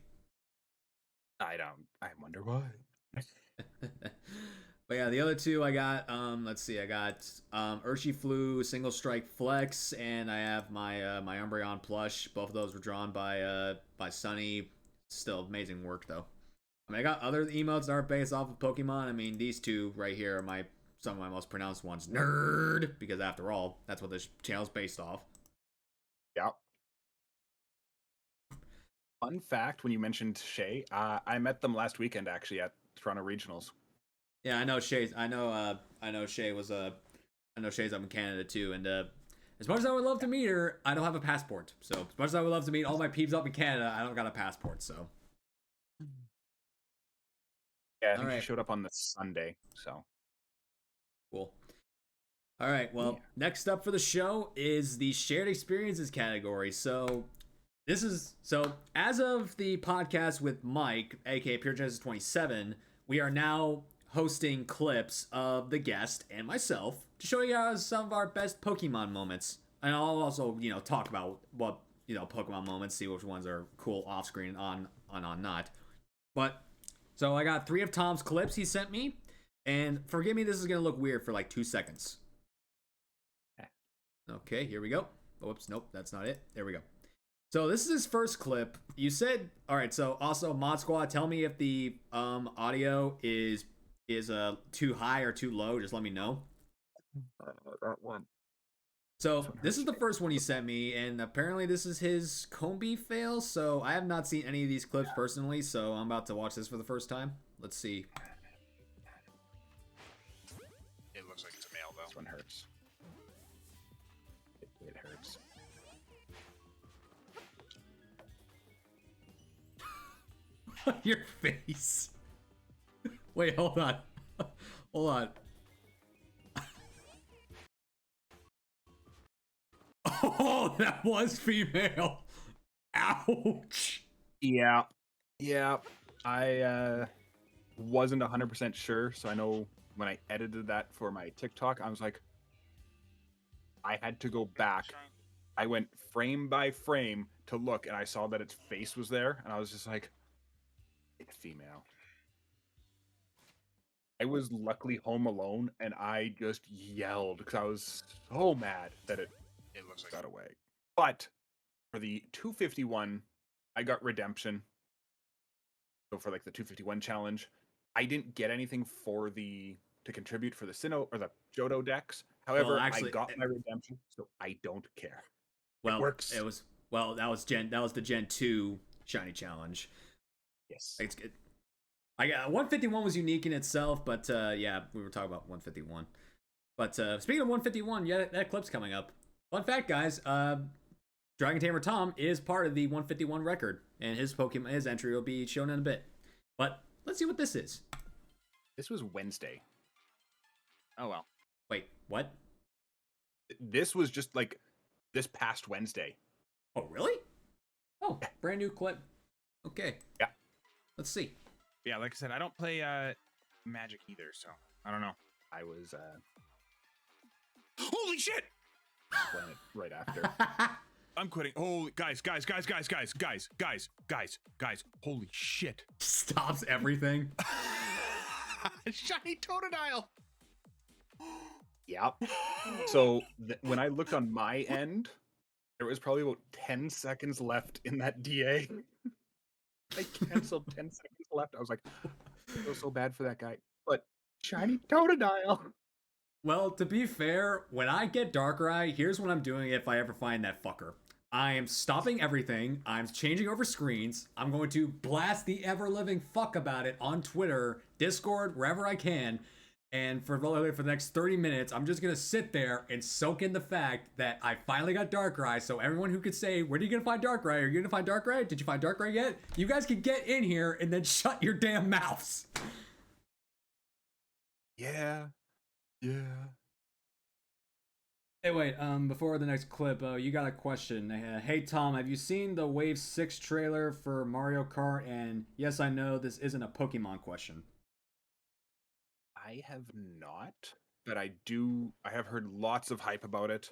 I wonder why. But yeah, the other two I got, let's see, I got Urshifu Single Strike Flex, and I have my my Umbreon plush. Both of those were drawn by Sunny. Still amazing work though. I mean, I got other emotes that aren't based off of Pokemon. I mean, these two right here are some of my most pronounced ones. Nerd, because after all, that's what this channel's based off. Yep. Fun fact: when you mentioned Shay, I met them last weekend actually at Toronto Regionals. Yeah, I know Shay's. I know Shay was I know Shay's up in Canada too, and as much as I would love to meet her, I don't have a passport. So as much as I would love to meet all my peeps up in Canada, I don't got a passport. So Yeah, I think she showed up on the Sunday. So cool. All right. Well, next up for the show is the shared experiences category. So as of the podcast with Mike, aka Pure Genesis 27, we are now hosting clips of the guest and myself to show you guys some of our best Pokemon moments. And I'll also, talk about what, Pokemon moments, see which ones are cool off screen on not. But so I got 3 of Tom's clips he sent me, and forgive me, this is gonna look weird for like 2 seconds. Okay, here we go. Whoops, nope, that's not it. There we go. So this is his first clip. You said, all right. So also, Mod Squad, tell me if the audio is too high or too low. Just let me know. That one. So this is the first one he sent me, and apparently this is his Combi fail. So I have not seen any of these clips personally, so I'm about to watch this for the first time. Let's see. It looks like it's a male though. This one hurts. It hurts. Your face. Wait, hold on. Hold on. Oh, that was female. Ouch. Yeah. Yeah. I wasn't 100% sure, so I know when I edited that for my TikTok, I was like, I had to go back. I went frame by frame to look, and I saw that its face was there, and I was just like, it's female. I was luckily home alone, and I just yelled because I was so mad that it looks like got away. But for the 251, I got redemption. So for like the 251 challenge, I didn't get anything for the to contribute for the Sinnoh or the Johto decks. However, Well, actually, I got my redemption, so I don't care. well, it works. It was that was the Gen 2 shiny challenge. Yes. It's good. I got 151 was unique in itself, but yeah, we were talking about 151. But speaking of 151, yeah, that clip's coming up. Fun fact, guys, DragonTamerTom is part of the 151 record, and his entry will be shown in a bit. But let's see what this is. This was Wednesday. Oh well. Wait, what? This was just like this past Wednesday. Oh, really? Oh, brand new clip. Okay. Yeah. Let's see. Yeah, like I said, I don't play Magic either, so I don't know. I was Holy shit! playing it right after. I'm quitting. Oh, guys. Holy shit. Stops everything. Shiny Totodile. Yep. So when I looked on my end, there was probably about 10 seconds left in that DA. I canceled 10 seconds left. I was like, I feel so bad for that guy. But shiny Totodile. Well, to be fair, when I get Darkrai, here's what I'm doing if I ever find that fucker. I am stopping everything. I'm changing over screens. I'm going to blast the ever-living fuck about it on Twitter, Discord, wherever I can. And for the next 30 minutes, I'm just going to sit there and soak in the fact that I finally got Darkrai. So everyone who could say, where are you going to find Darkrai? Are you going to find Darkrai? Did you find Darkrai yet? You guys can get in here and then shut your damn mouths. Yeah. Hey, wait, before the next clip, you got a question. Hey, Tom, have you seen the Wave 6 trailer for Mario Kart? And yes, I know this isn't a Pokemon question. I have not, but I have heard lots of hype about it.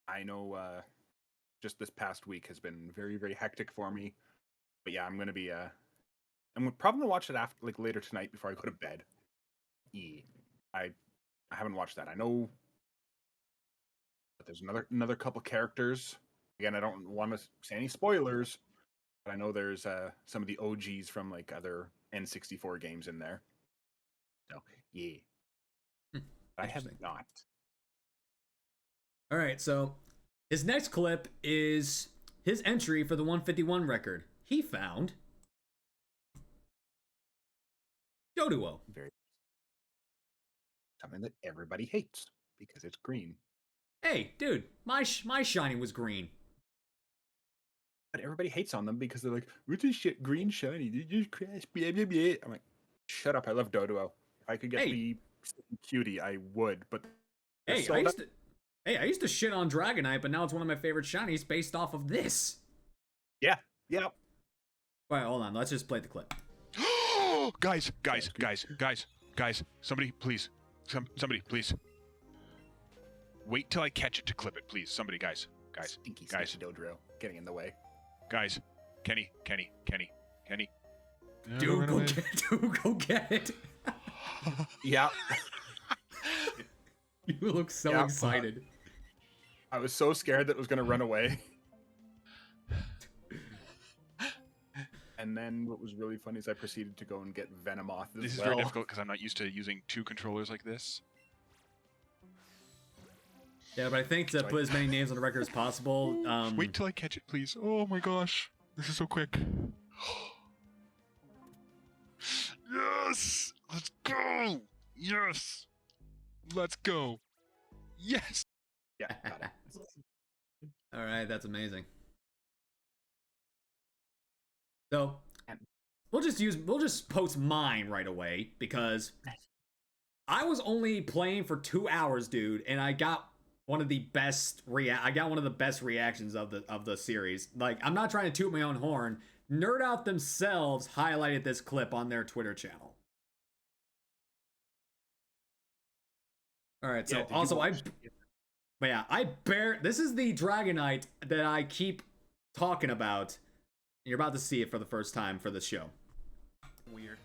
I know just this past week has been very, very hectic for me. But yeah, I'm probably gonna watch it after, like, later tonight before I go to bed. I haven't watched that. I know but there's another couple characters. Again, I don't want to say any spoilers, but I know there's some of the OGs from like other N64 games in there. So yeah. I have not. All right, so his next clip is his entry for the 151 record. He found Doduo. Something that everybody hates because it's green. Hey, dude, my shiny was green. But everybody hates on them because they're like, what's this shit green shiny? They just crash, blah, blah, blah. I'm like, shut up, I love Doduo. If I could get the cutie, I would, but hey, I used to shit on Dragonite, but now it's one of my favorite shinies based off of this. Yeah. All right, hold on. Let's just play the clip. Guys, somebody please. Somebody please. Wait till I catch it to clip it, please. Somebody, guys. Stinky Doduo getting in the way. Guys, Kenny. Dude, go get it. Yeah. You look so excited. I was so scared that it was going to run away. And then what was really funny is I proceeded to go and get Venomoth as This is well. very difficult because I'm not used to using two controllers like this. Yeah, but I think to put as many names on the record as possible. Wait till I catch it, please. Oh my gosh. This is so quick. Yes! Let's go! Yes! Let's go! Yes! Yeah, got it. All right, that's amazing. So, we'll just post mine right away because I was only playing for 2 hours, dude, and I got one of the best reactions of the series. Like, I'm not trying to toot my own horn. Nerd Out themselves highlighted this clip on their Twitter channel. All right, so also this is the Dragonite that I keep talking about. You're about to see it for the first time for the show. Weird.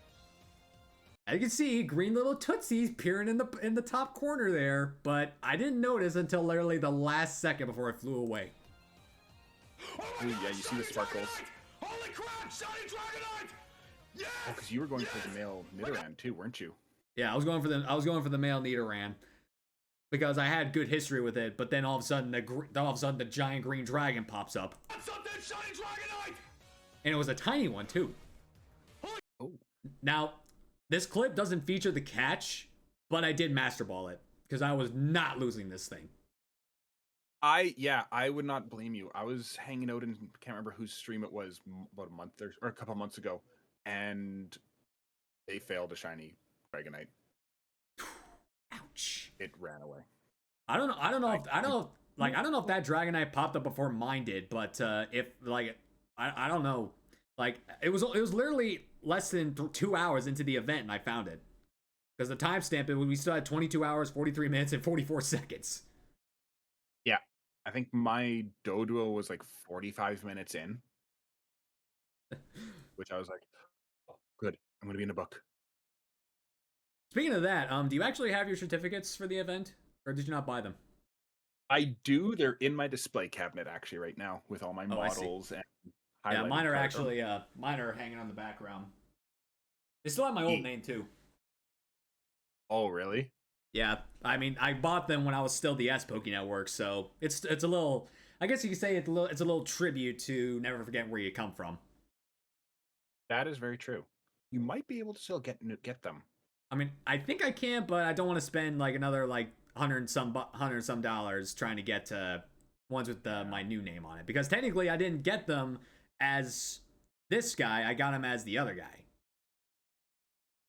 As you can see, green little tootsies peering in the top corner there, but I didn't notice until literally the last second before it flew away. Oh yeah, you see the sparkles. Holy crap! Shiny Dragonite! Yeah! Oh, because you were going for the male Nidoran too, weren't you? Yeah, I was going for the male Nidoran because I had good history with it. But then all of a sudden, the giant green dragon pops up. What's up, that shiny Dragonite? And it was a tiny one too. Oh. Now, this clip doesn't feature the catch, but I did master ball it because I was not losing this thing. I would not blame you. I was hanging out in, can't remember whose stream it was, about a month or a couple months ago, and they failed a shiny Dragonite. Ouch! It ran away. I don't know if that Dragonite popped up before mine did, but if like I don't know, like it was literally less than 2 hours into the event and I found it because the timestamp we still had 22 hours, 43 minutes, and 44 seconds. Yeah, I think my Doduo was like 45 minutes in, which I was like, oh, good, I'm gonna be in a book. Speaking of that, do you actually have your certificates for the event, or did you not buy them? I do. They're in my display cabinet actually right now with all my models and yeah, mine are cards. actually mine are hanging on the background. They still have my old name too. Oh, really? Yeah, I mean, I bought them when I was still the pokeNERDS, so it's a little. I guess you could say it's a little tribute to never forget where you come from. That is very true. You might be able to still get them. I mean, I think I can, but I don't want to spend like another like hundred some dollars trying to get ones with my new name on it because technically I didn't get them as this guy. I got him as the other guy.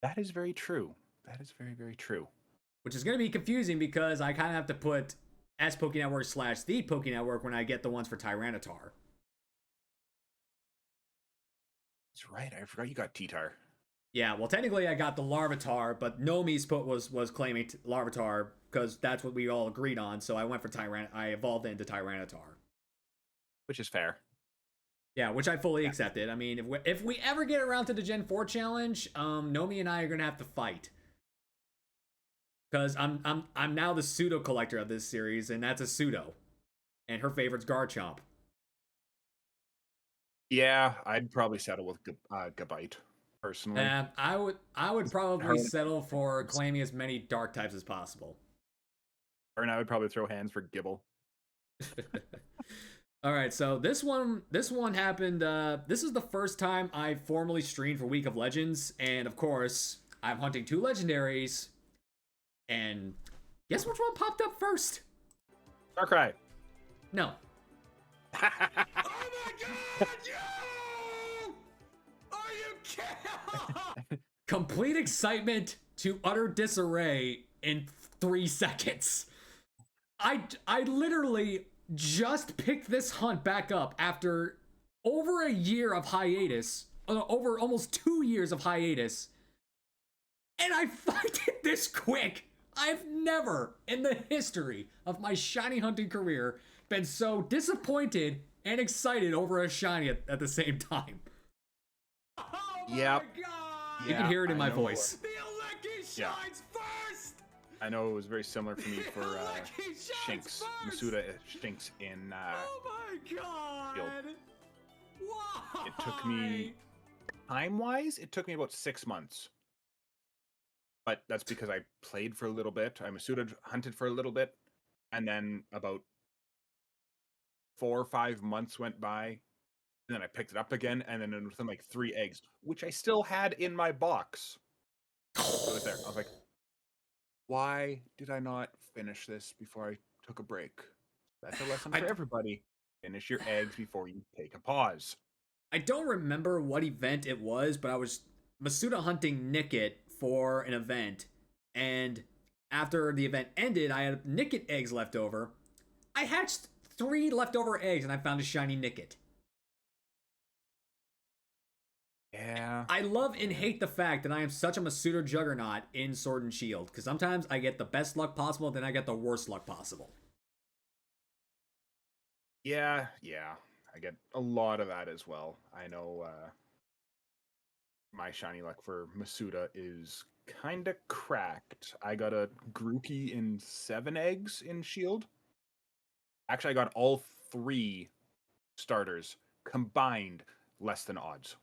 That is very true. That is very, very true. Which is going to be confusing because I kind of have to put pokeNERDS / the pokeNERDS when I get the ones for Tyranitar. That's right. I forgot you got T-Tar. Yeah, well, technically I got the Larvitar, but Nomi's was claiming Larvitar because that's what we all agreed on. So I went for I evolved into Tyranitar, which is fair. Yeah, which I fully accepted. I mean, if we ever get around to the Gen 4 challenge, Nomi and I are gonna have to fight because I'm now the pseudo collector of this series, and that's a pseudo, and her favorite's Garchomp. Yeah, I'd probably settle with Gabite. Personally, I would probably settle for claiming as many dark types as possible. Or I would probably throw hands for Gibble. All right, so this one happened. This is the first time I formally streamed for Week of Legends, and of course, I'm hunting 2 legendaries. And guess which one popped up first? Darkrai. No. Oh my god! Yo! Are you kidding? Complete excitement to utter disarray in 3 seconds. I literally just picked this hunt back up after over a year of hiatus, over almost 2 years of hiatus, and I find it this quick. I've never, in the history of my shiny hunting career, been so disappointed and excited over a shiny at the same time. Oh my Yep. god! You can hear it in my voice. The Alecki shines first! I know it was very similar for me for Shinx. first! Masuda Shinx in Oh my god! Field. Why? It took me, time-wise, it took me about 6 months. But that's because I played for a little bit. I Masuda hunted for a little bit. And then about 4 or 5 months went by. And then I picked it up again. And then within like 3 eggs, which I still had in my box. It was there. I was like, why did I not finish this before I took a break? That's a lesson for everybody. Finish your eggs before you take a pause. I don't remember what event it was, but I was Masuda hunting Nickit for an event, and after the event ended, I had Nickit eggs left over. I hatched 3 leftover eggs, and I found a shiny Nickit. Yeah. I love and hate the fact that I am such a Masuda juggernaut in Sword and Shield, because sometimes I get the best luck possible, then I get the worst luck possible. Yeah. I get a lot of that as well. I know my shiny luck for Masuda is kind of cracked. I got a Grookey in 7 eggs in Shield. Actually, I got all 3 starters combined less than odds.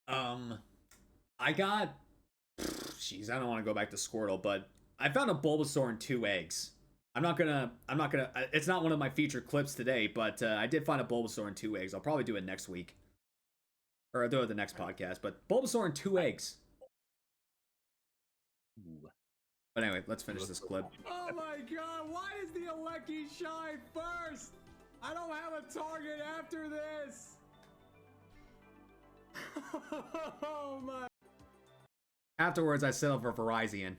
I got... Jeez, I don't want to go back to Squirtle, but I found a Bulbasaur in 2 eggs. I'm not gonna, it's not one of my featured clips today, but I did find a Bulbasaur in 2 eggs. I'll probably do it next week. Or I'll do it the next podcast, but Bulbasaur in 2 eggs. But anyway, let's finish this clip. Oh my god, why does the Alecki shine first? I don't have a target after this. Oh my. Afterwards, I settled for Verizon.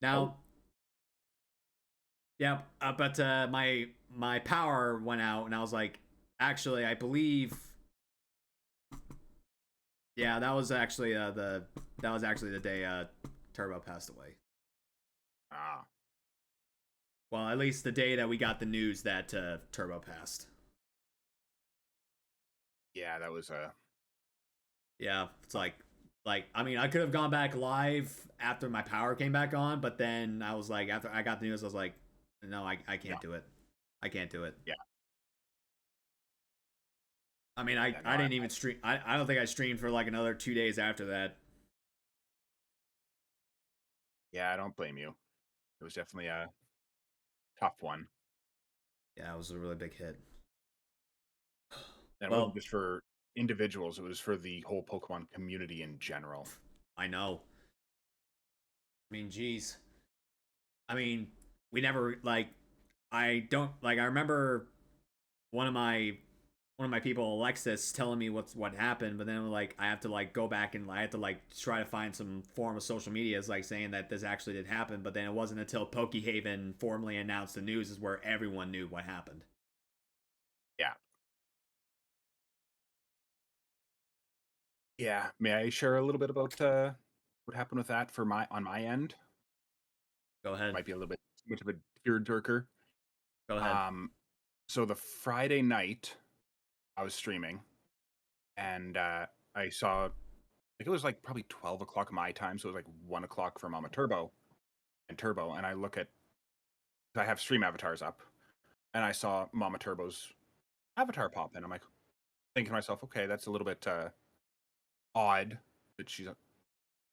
Now, yeah, but my power went out, and I was like, actually, I believe, yeah, that was actually the day Turbo passed away. Ah. Well, at least the day that we got the news that Turbo passed. Yeah, that was a. Yeah, it's like I mean, I could have gone back live after my power came back on, but then I was like, after I got the news, I was like, no, I can't do it. I can't do it. Yeah. I mean, I didn't even stream. I don't think I streamed for like another 2 days after that. Yeah, I don't blame you. It was definitely a tough one. Yeah, it was a really big hit. And it wasn't just for individuals, it was for the whole Pokemon community in general. I know. I mean, geez. I mean, we never I remember one of my people, Alexis, telling me what happened, but then like I have to like go back and I have to like try to find some form of social media is like saying that this actually did happen, but then it wasn't until Pokehaven formally announced the news is where everyone knew what happened. Yeah. Yeah. May I share a little bit about what happened with that on my end? Go ahead. Might be a little bit too much of a tearjerker. Go ahead. So the Friday night, I was streaming, and I saw, like, it was like probably 12 o'clock my time, so it was like 1 o'clock for Mama Turbo, and I look at, I have stream avatars up, and I saw Mama Turbo's avatar pop in. I'm like, thinking to myself, okay, that's a little bit odd that she's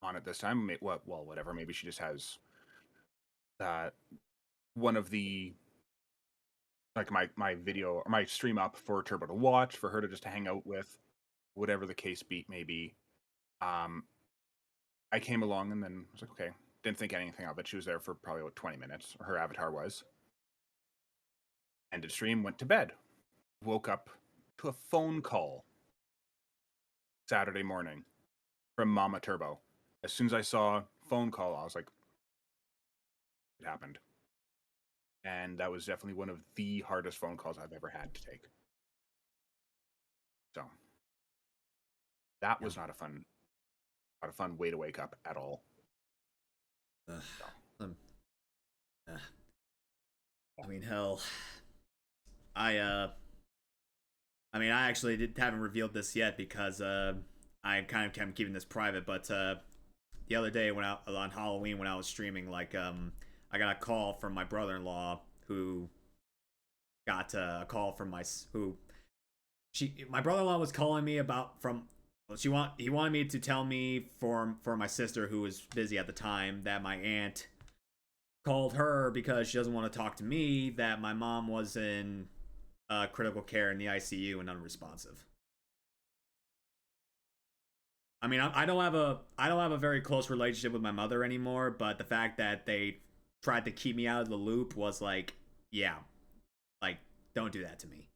on it this time. Well, whatever. Maybe she just has one of the, like, my video or my stream up for Turbo to watch, for her to just hang out with, whatever the case may be. I came along and then was like, okay, didn't think anything of it. She was there for probably about 20 minutes. Her avatar was. Ended stream, went to bed. Woke up to a phone call Saturday morning from Mama Turbo. As soon as I saw phone call, I was like, it happened. And that was definitely one of the hardest phone calls I've ever had to take. So that was not a fun way to wake up at all. I mean, hell, I actually haven't revealed this yet because I kind of kept keeping this private. But the other day on Halloween when I was streaming, like I got a call from my brother-in-law who got a call from my brother-in-law was calling me about he wanted me to tell me for my sister, who was busy at the time, that my aunt called her because she doesn't want to talk to me, that my mom was in critical care in the ICU and unresponsive. I mean, I don't have a very close relationship with my mother anymore, but the fact that they tried to keep me out of the loop was like, yeah, like, don't do that to me.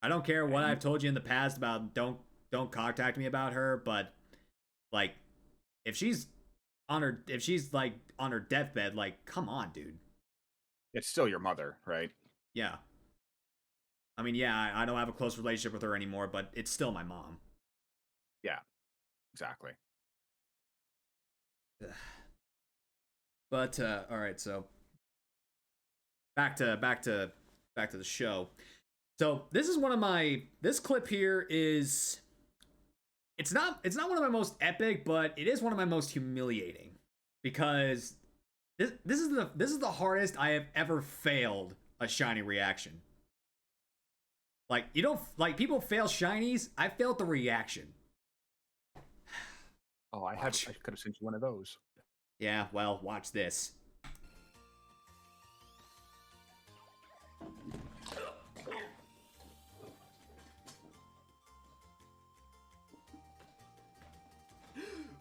I don't care what I've told you in the past about don't contact me about her, but like if she's like on her deathbed, like come on, dude. It's still your mother, right? Yeah. I mean, yeah, I don't have a close relationship with her anymore, but it's still my mom. Yeah, exactly. But all right, so back to the show. So this is one of my this clip here is it's not one of my most epic, but it is one of my most humiliating because this is the hardest I have ever failed a shiny reaction. Like you don't like people fail shinies, I failed the reaction. Oh, I could have sent you one of those. Yeah, well, watch this.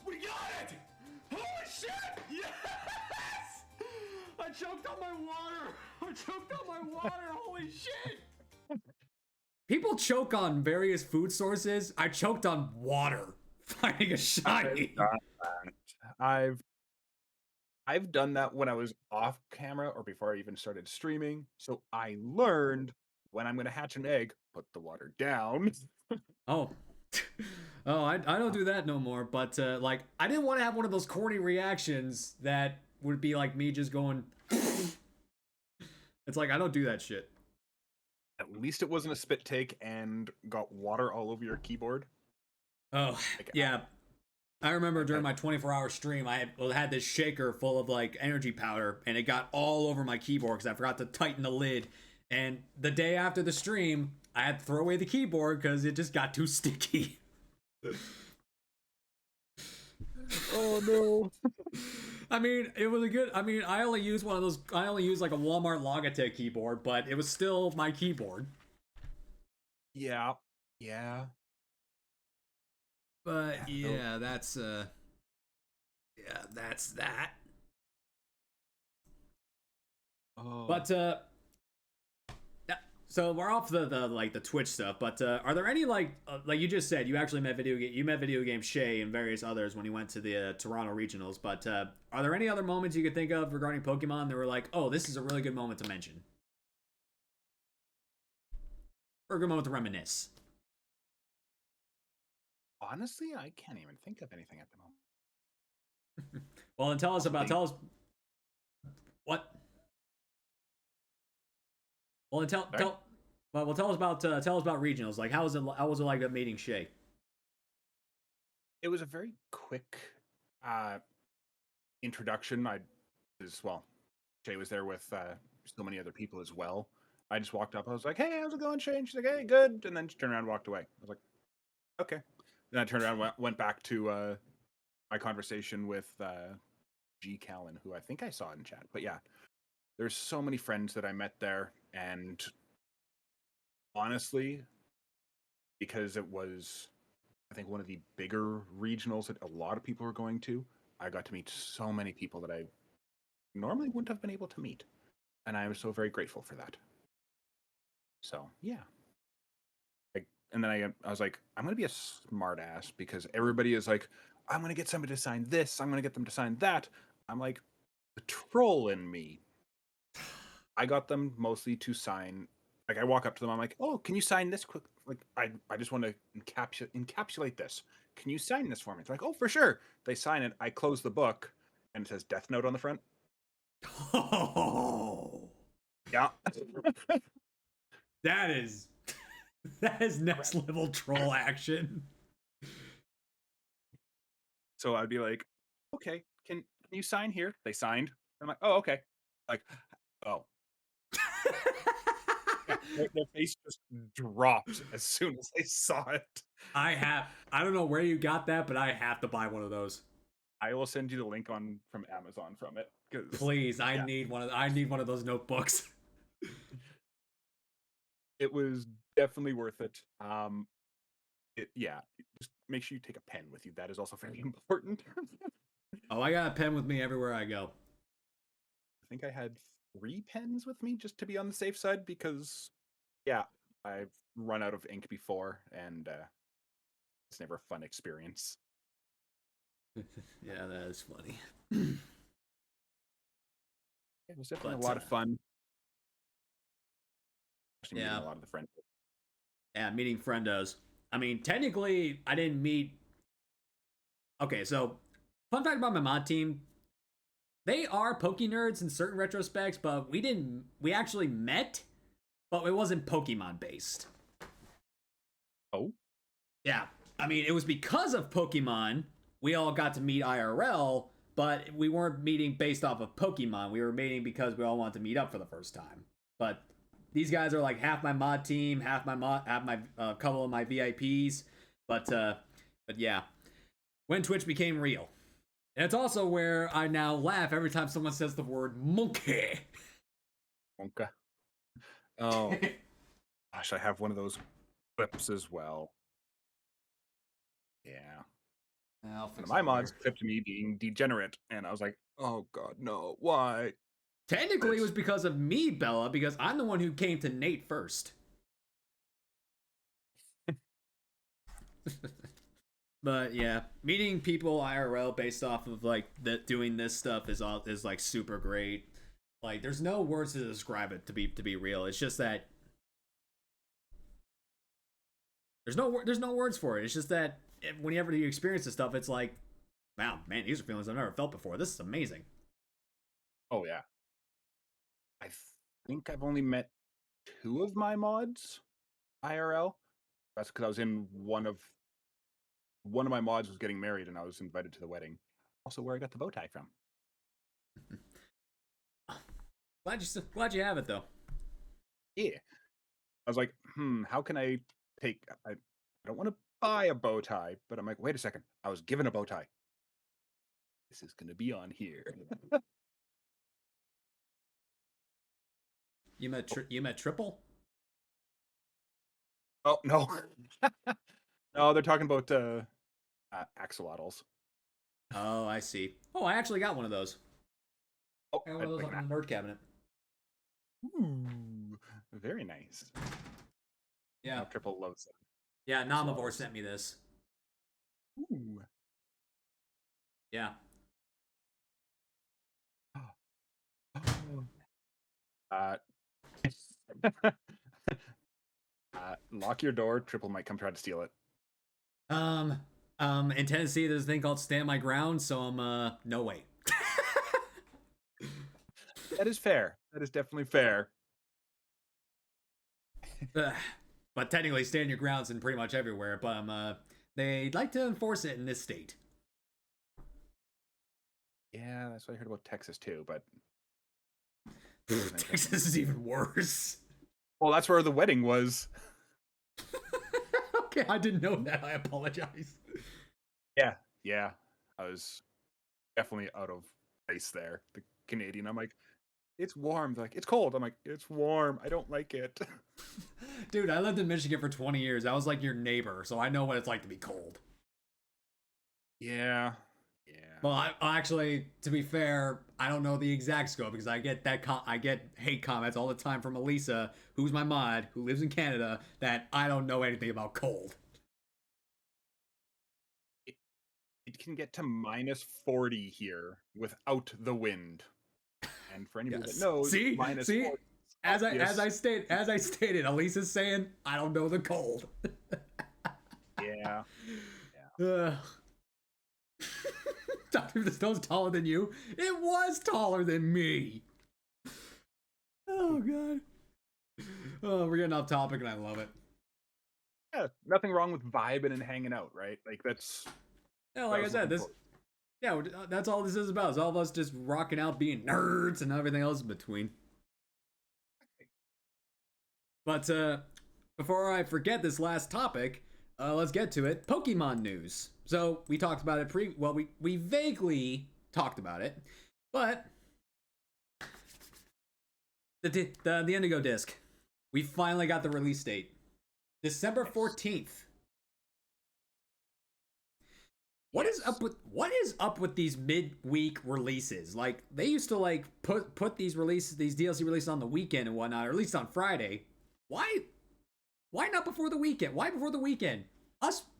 We got it! Holy shit! Yes! I choked on my water! I choked on my water! Holy shit! People choke on various food sources. I choked on water finding a shiny. I've done that when I was off camera or before I even started streaming. So I learned when I'm going to hatch an egg, put the water down. Oh. Oh, I don't do that no more. But like, I didn't want to have one of those corny reactions that would be like me just going. It's like I don't do that shit. At least it wasn't a spit take and got water all over your keyboard. Oh, yeah. I remember during my 24-hour stream, I had this shaker full of like energy powder, and it got all over my keyboard because I forgot to tighten the lid. And the day after the stream, I had to throw away the keyboard because it just got too sticky. Oh no. I mean, it was a good. I mean, I only used one of those. I only used like a Walmart Logitech keyboard, but it was still my keyboard. Yeah. Yeah. But yeah, that's that's that. Oh. But so we're off the like the Twitch stuff. But are there any like you just said you actually met video game Shay and various others when you went to the Toronto regionals? But are there any other moments you could think of regarding Pokemon that were like, oh, this is a really good moment to mention, or a good moment to reminisce? Honestly, I can't even think of anything at the moment. Well, then tell us what. Well, then tell us about regionals. Like, how was it like meeting Shay? It was a very quick introduction. Shay was there with so many other people as well. I just walked up. I was like, "Hey, how's it going, Shay?" And she's like, "Hey, good." And then she turned around and walked away. I was like, "Okay." Then I turned around and went back to my conversation with G. Callan, who I think I saw in chat. But yeah, there's so many friends that I met there, and honestly, because it was, I think, one of the bigger regionals that a lot of people were going to, I got to meet so many people that I normally wouldn't have been able to meet, and I am so very grateful for that. So yeah. And then I was like, I'm going to be a smart ass because everybody is like, I'm going to get somebody to sign this. I'm going to get them to sign that. I'm like, the troll in me. I got them mostly to sign. Like, I walk up to them. I'm like, oh, can you sign this quick? Like, I just want to encapsulate this. Can you sign this for me? They're like, oh, for sure. They sign it. I close the book and it says Death Note on the front. Oh, Yeah. that is next level troll action. So I'd be like, okay, can you sign here? They signed. I'm like, oh, okay. Like, oh. Yeah, their face just dropped as soon as they saw it. I don't know where you got that, but I have to buy one of those. I will send you the link from Amazon from it. Please, I need one of those notebooks. It was definitely worth it. Just make sure you take a pen with you. That is also very important. Oh, I got a pen with me everywhere I go. I think I had 3 pens with me just to be on the safe side because, yeah, I've run out of ink before, and it's never a fun experience. Yeah, that is funny. It was definitely But, a lot of fun. Especially meeting yeah. a lot of the friends. Yeah, meeting friendos. I mean, technically, I didn't meet. Okay, so fun fact about my mod team: they are pokeNERDS in certain retrospects, but we didn't. We actually met, but it wasn't Pokemon based. Oh, Yeah, I mean, it was because of Pokemon we all got to meet IRL, but we weren't meeting based off of Pokemon. We were meeting because we all wanted to meet up for the first time. But these guys are like half my mod team, half my couple of my VIPs. But yeah, when Twitch became real, and it's also where I now laugh every time someone says the word monkey. Wonka. Oh, gosh, I have one of those clips as well. Yeah. One of my mods clipped me being degenerate, and I was like, oh god, no, why? Technically, it was because of me, Bella, because I'm the one who came to Nate first. But yeah, meeting people IRL based off of like doing this stuff is like super great. Like, there's no words to describe it to be real. It's just that there's no words for it. It's just that whenever you experience this stuff, it's like, wow, man, these are feelings I've never felt before. This is amazing. Oh yeah. I think I've only met 2 of my mods IRL. That's because I was in one of my mods was getting married, and I was invited to the wedding. Also, where I got the bow tie from. Glad you have it though. Yeah. I was like, how can I take? I don't want to buy a bow tie, but I'm like, wait a second. I was given a bow tie. This is gonna be on here. You met Triple? Oh no, no, they're talking about axolotls. Oh, I see. Oh, I actually got one of those. Oh, I got one of those on the nerd cabinet. Ooh, very nice. Yeah. Now Triple loves them. Yeah, Namavor sent me this. Ooh. Yeah. Lock your door. Triple might come try to steal it. In Tennessee, there's a thing called Stand My Ground, so I'm, no way. That is fair. That is definitely fair. But technically, stand your ground's in pretty much everywhere, but, they'd like to enforce it in this state. Yeah, that's what I heard about Texas too, but Texas is even worse. Well, that's where the wedding was. Okay, I didn't know that. I apologize. Yeah. I was definitely out of place there. The Canadian, I'm like, it's warm. They're like, it's cold. I'm like, it's warm. I don't like it. Dude, I lived in Michigan for 20 years. I was like your neighbor, so I know what it's like to be cold. Yeah. Well, I actually, to be fair, I don't know the exact scope because I get I get hate comments all the time from Elisa, who's my mod, who lives in Canada, that I don't know anything about cold. It can get to minus 40 here without the wind. And for anybody that knows, see, minus 40. As I stated, Elisa's saying I don't know the cold. Yeah. Dr. The Stone's taller than you. It was taller than me. Oh god. Oh, we're getting off topic, and I love it. Yeah, nothing wrong with vibing and hanging out, right? Like that's. Yeah, like I said, that's all this is about. It's all of us just rocking out, being nerds, and everything else in between. But before I forget this last topic, let's get to it. Pokemon news. So we talked about it we vaguely talked about it, but the Indigo disc. We finally got the release date, December 14th. What is up with these midweek releases? Like, they used to like put these DLC releases on the weekend and whatnot, or at least on Friday. Why Why not before the weekend? Why before the weekend?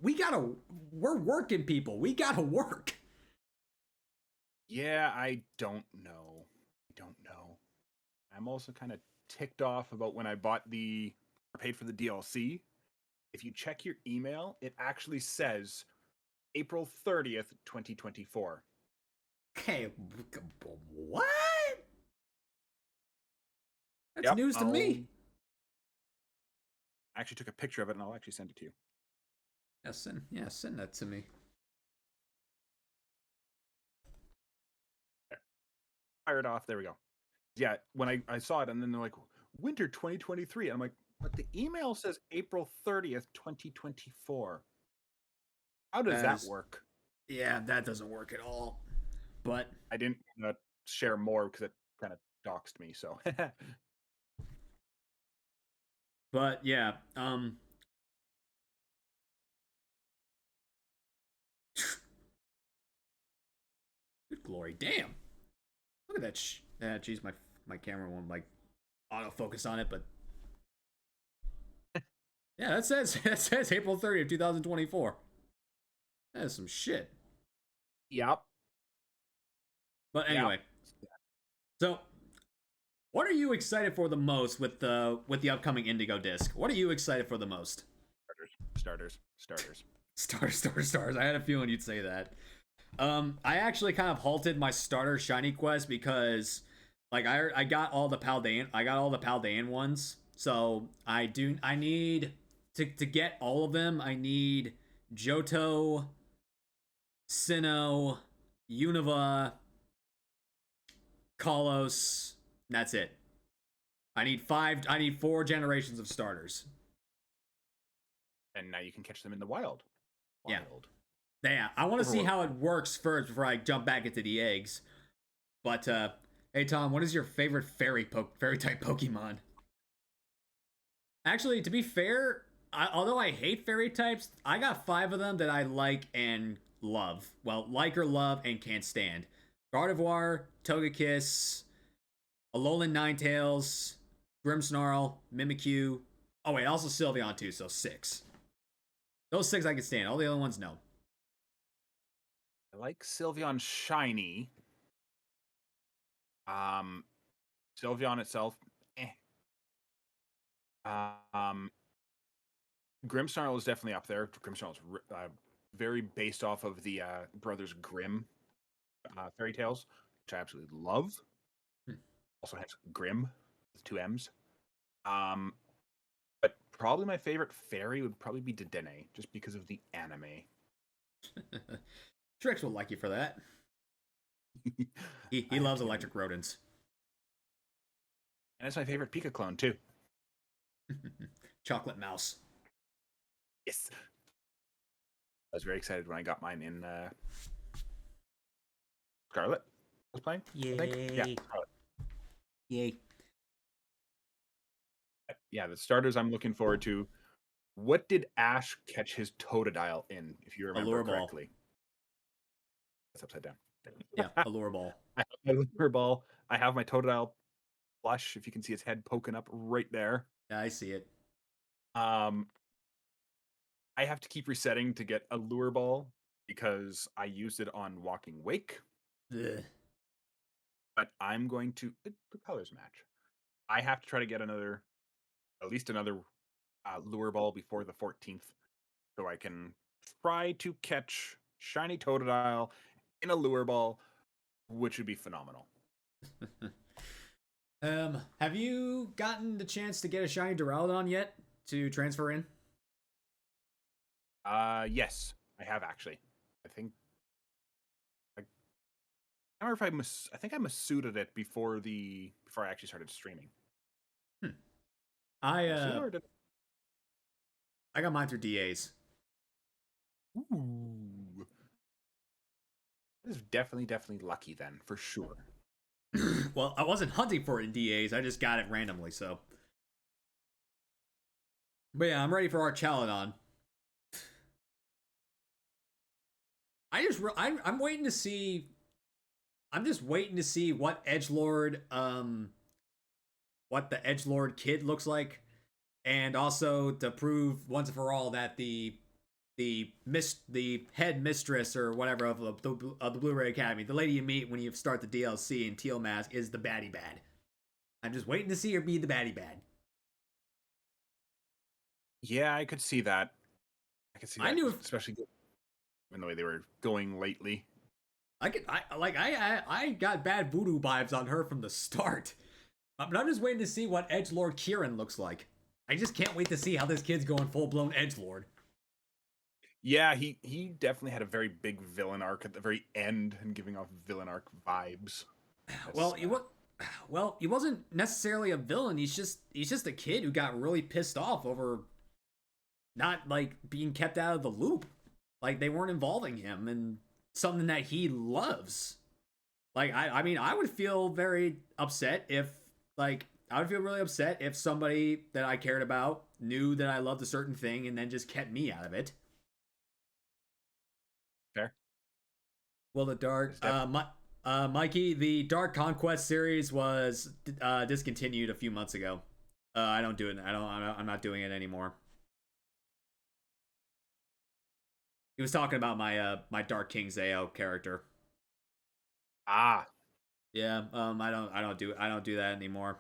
We're working people. We gotta work. Yeah, I don't know. I'm also kind of ticked off about when I paid for the DLC. If you check your email, it actually says April 30th, 2024. Okay, what? That's Yep, news to me. I actually took a picture of it and I'll actually send it to you. Send that to me. There. Fire it off. There we go. Yeah, when I saw it and then they're like, winter 2023. I'm like, but the email says April 30th, 2024. How does that work? Yeah, that doesn't work at all. But I didn't share more because it kind of doxed me, so. But yeah, good glory, damn! Look at that. Geez, my camera won't like autofocus on it, but yeah, that says April 30th, 2024. That is some shit. Yep. But anyway, so what are you excited for the most with the upcoming Indigo disc? What are you excited for the most? Starters. Stars. I had a feeling you'd say that. I actually kind of halted my starter shiny quest because, like, I got all the Paldean ones. So I need to get all of them. I need Johto, Sinnoh, Unova, Kalos. And that's it. I need 4 generations of starters. And now you can catch them in the wild. Yeah. I want to see how it works first before I jump back into the eggs. But hey Tom, what is your favorite fairy type Pokemon? Actually, to be fair, although I hate fairy types, I got 5 of them that I like and love. Well, like or love and can't stand. Gardevoir, Togekiss, Alolan Ninetales, Grimmsnarl, Mimikyu. Oh wait, also Sylveon too, so 6. Those 6 I can stand. All the other ones, no. I like Sylveon shiny. Sylveon itself, Grimmsnarl is definitely up there. Grimmsnarl is very based off of the Brothers Grimm fairy tales, which I absolutely love. Also has Grimm with 2 M's. But probably my favorite fairy would probably be Dedenne, just because of the anime. Trix will like you for that. He loves electric rodents. And it's my favorite Pika clone, too. Chocolate Mouse. Yes. I was very excited when I got mine in Scarlet. I was playing. Yay. I think. Yeah, Scarlet. Yay. Yeah, the starters I'm looking forward to. What did Ash catch his Totodile in, if you remember Allure Ball. correctly? That's upside down. Yeah, Allure Ball. I have my Allure Ball. I have my Totodile plush, if you can see its head poking up right there. Yeah, I see it. I have to keep resetting to get a Lure Ball because I used it on Walking Wake. Ugh. But I'm going to the colors match. I have to try to get at least another Lure Ball before the 14th, so I can try to catch shiny Totodile in a Lure Ball, which would be phenomenal. Have you gotten the chance to get a shiny Duraludon yet to transfer in? Yes, I have actually. I think I remember if I think I Masuda it before I actually started streaming. I got mine through DAs. Ooh. This is definitely lucky then, for sure. Well, I wasn't hunting for it in DAs. I just got it randomly, so. But yeah, I'm ready for our Chaladon. I'm waiting to see. I'm just waiting to see what the Edgelord kid looks like. and also to prove once and for all that the head mistress or whatever of the Blu-ray Academy, the lady you meet when you start the DLC in Teal Mask, is the baddie bad. I'm just waiting to see her be the baddie bad. Yeah, I could see that. I could see that, I knew especially in the way they were going lately. I got bad voodoo vibes on her from the start. But I'm just waiting to see what Edgelord Kieran looks like. I just can't wait to see how this kid's going full-blown Edgelord. Yeah, he definitely had a very big villain arc at the very end and giving off villain arc vibes. Well, he wasn't necessarily a villain. He's just a kid who got really pissed off over not like being kept out of the loop. Like they weren't involving him in something that he loves. Like I mean, I would feel very upset if I would feel really upset if somebody that I cared about knew that I loved a certain thing and then just kept me out of it. Fair. Well, the dark, Mikey, the Dark Conquest series was discontinued a few months ago. I don't do it. I'm not doing it anymore. He was talking about my Dark King Zao character. Ah. Yeah. I don't do that anymore.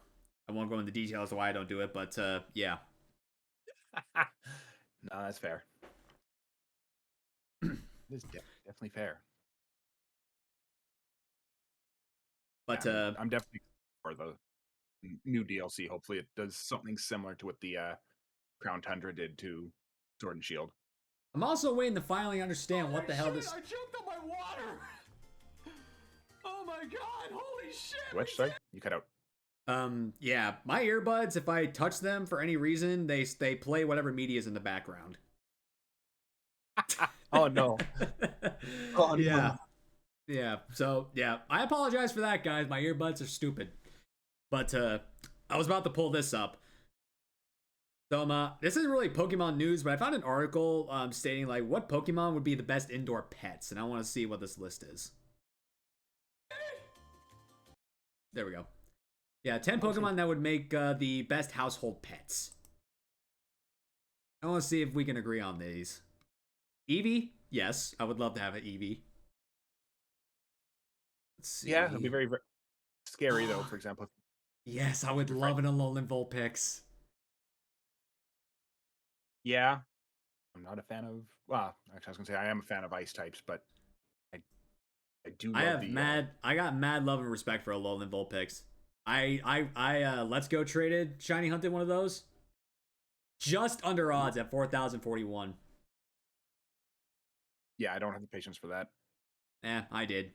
I won't go into details of why I don't do it, but yeah. No, that's fair. This is definitely fair. But yeah, I'm definitely for the new DLC. Hopefully, it does something similar to what the Crown Tundra did to Sword and Shield. I'm also waiting to finally understand what the hell this. I choked on my water. Oh my god! Holy shit! Which, sorry, you cut out. Yeah, my earbuds, if I touch them for any reason, they play whatever media is in the background. Oh no. Oh yeah. No. Yeah. So yeah, I apologize for that, guys. My earbuds are stupid. But I was about to pull this up. So this isn't really Pokemon news, but I found an article stating like what Pokemon would be the best indoor pets, and I want to see what this list is. There we go. Yeah, 10 Pokemon that would make the best household pets. I want to see if we can agree on these. Eevee? Yes, I would love to have an Eevee. Let's see. Yeah, it'd be very, very scary though, for example. Yes, I would love an Alolan Vulpix. Yeah. I'm not a fan of, well, actually I was going to say I am a fan of ice types, but I do love I got mad love and respect for Alolan Vulpix. I Let's Go traded shiny hunted one of those. Just under odds at 4,041. Yeah, I don't have the patience for that. I did.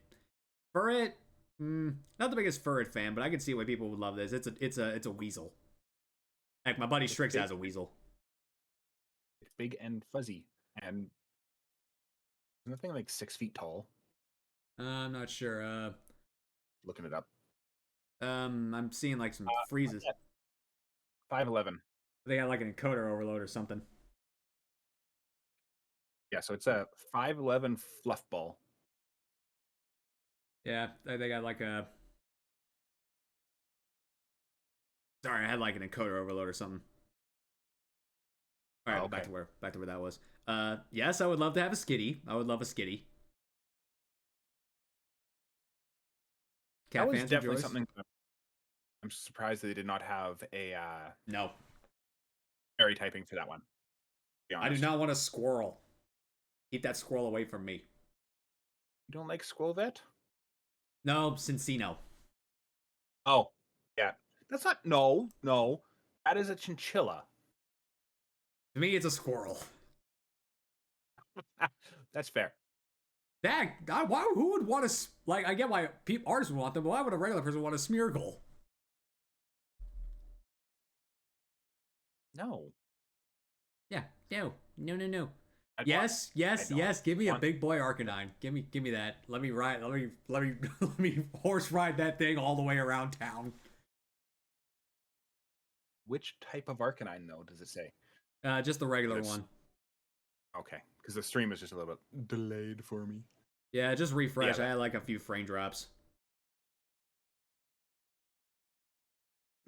Furret, not the biggest Furret fan, but I can see why people would love this. It's a weasel. Heck, my buddy Strix has a weasel. It's big and fuzzy, and isn't the thing like 6 feet tall? I'm not sure. Looking it up. I'm seeing like some freezes. 5'11". They got like an encoder overload or something. Yeah, so it's a 5'11" fluff ball. Yeah, they got like a. Sorry, I had like an encoder overload or something. All right, okay. back to where that was. Yes, I would love to have a Skitty. I would love a Skitty. That was definitely something. I'm surprised that they did not have a no fairy typing for that one. I do not want a squirrel. Keep that squirrel away from me. You don't like Squirrelvet? No, Cincino. Oh, yeah. That's not. No. That is a chinchilla. To me, it's a squirrel. That's fair. God, why? Who would want to like? I get why artists would want them, but why would a regular person want a Smeargle? No. Yeah, no. Yes. Give me a big boy Arcanine. Give me that. Let me ride. Let me horse ride that thing all the way around town. Which type of Arcanine though does it say? Just the regular one. Okay, because the stream is just a little bit delayed for me. Yeah, just refresh. I had like a few frame drops.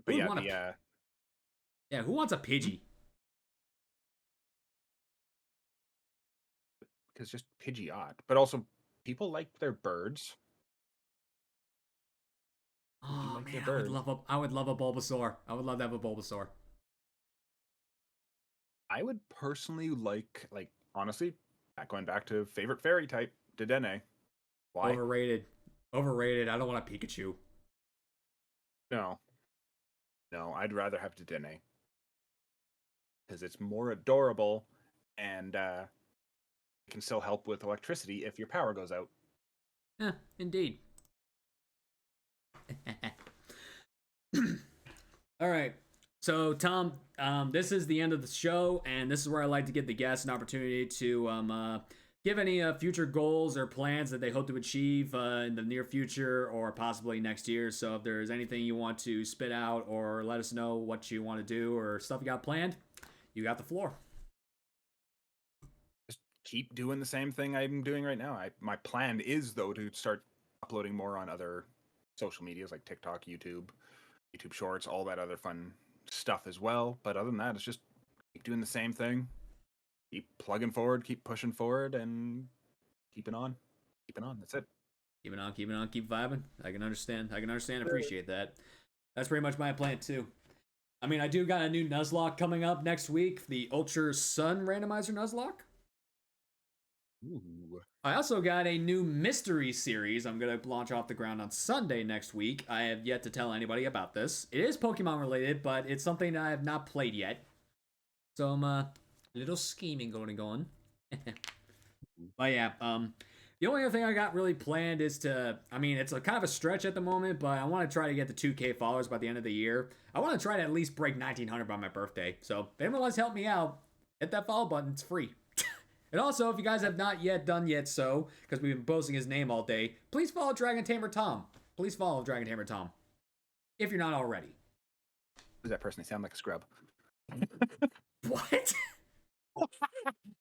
But yeah, yeah, who wants a Pidgey? because just Pidgeot. But also, people like their birds. Oh like the man, bird. I would love a Bulbasaur. I would love to have a Bulbasaur. I would personally like honestly, going back to favorite fairy type, Dedenne. Why? Overrated. Overrated. I don't want a Pikachu. No, I'd rather have Dedenne because it's more adorable, and it can still help with electricity if your power goes out. Yeah, indeed. All right. So, Tom, this is the end of the show, and this is where I like to give the guests an opportunity to give any future goals or plans that they hope to achieve in the near future or possibly next year. So, if there's anything you want to spit out or let us know what you want to do or stuff you got planned, you got the floor. Just keep doing the same thing I'm doing right now. My plan is though to start uploading more on other social medias like TikTok, YouTube Shorts, all that other fun stuff as well. But other than that, it's just keep doing the same thing. Keep plugging forward, keep pushing forward, and keeping on. That's it. Keep it on, keep vibing. I can understand, appreciate that. That's pretty much my plan too. I mean, I do got a new Nuzlocke coming up next week, the Ultra Sun Randomizer Nuzlocke. Ooh. I also got a new mystery series I'm going to launch off the ground on Sunday next week. I have yet to tell anybody about this. It is Pokemon related, but it's something I have not played yet. So I'm a little scheming going on. But yeah, the only other thing I got really planned is to, I mean, it's a kind of a stretch at the moment, but I want to try to get to 2K followers by the end of the year. I want to try to at least break 1,900 by my birthday. So if anyone wants to help me out, hit that follow button. It's free. And also, if you guys have not yet done so, because we've been posting his name all day, please follow DragonTamerTom. Please follow DragonTamerTom. If you're not already. Who's that person? They sound like a scrub. What?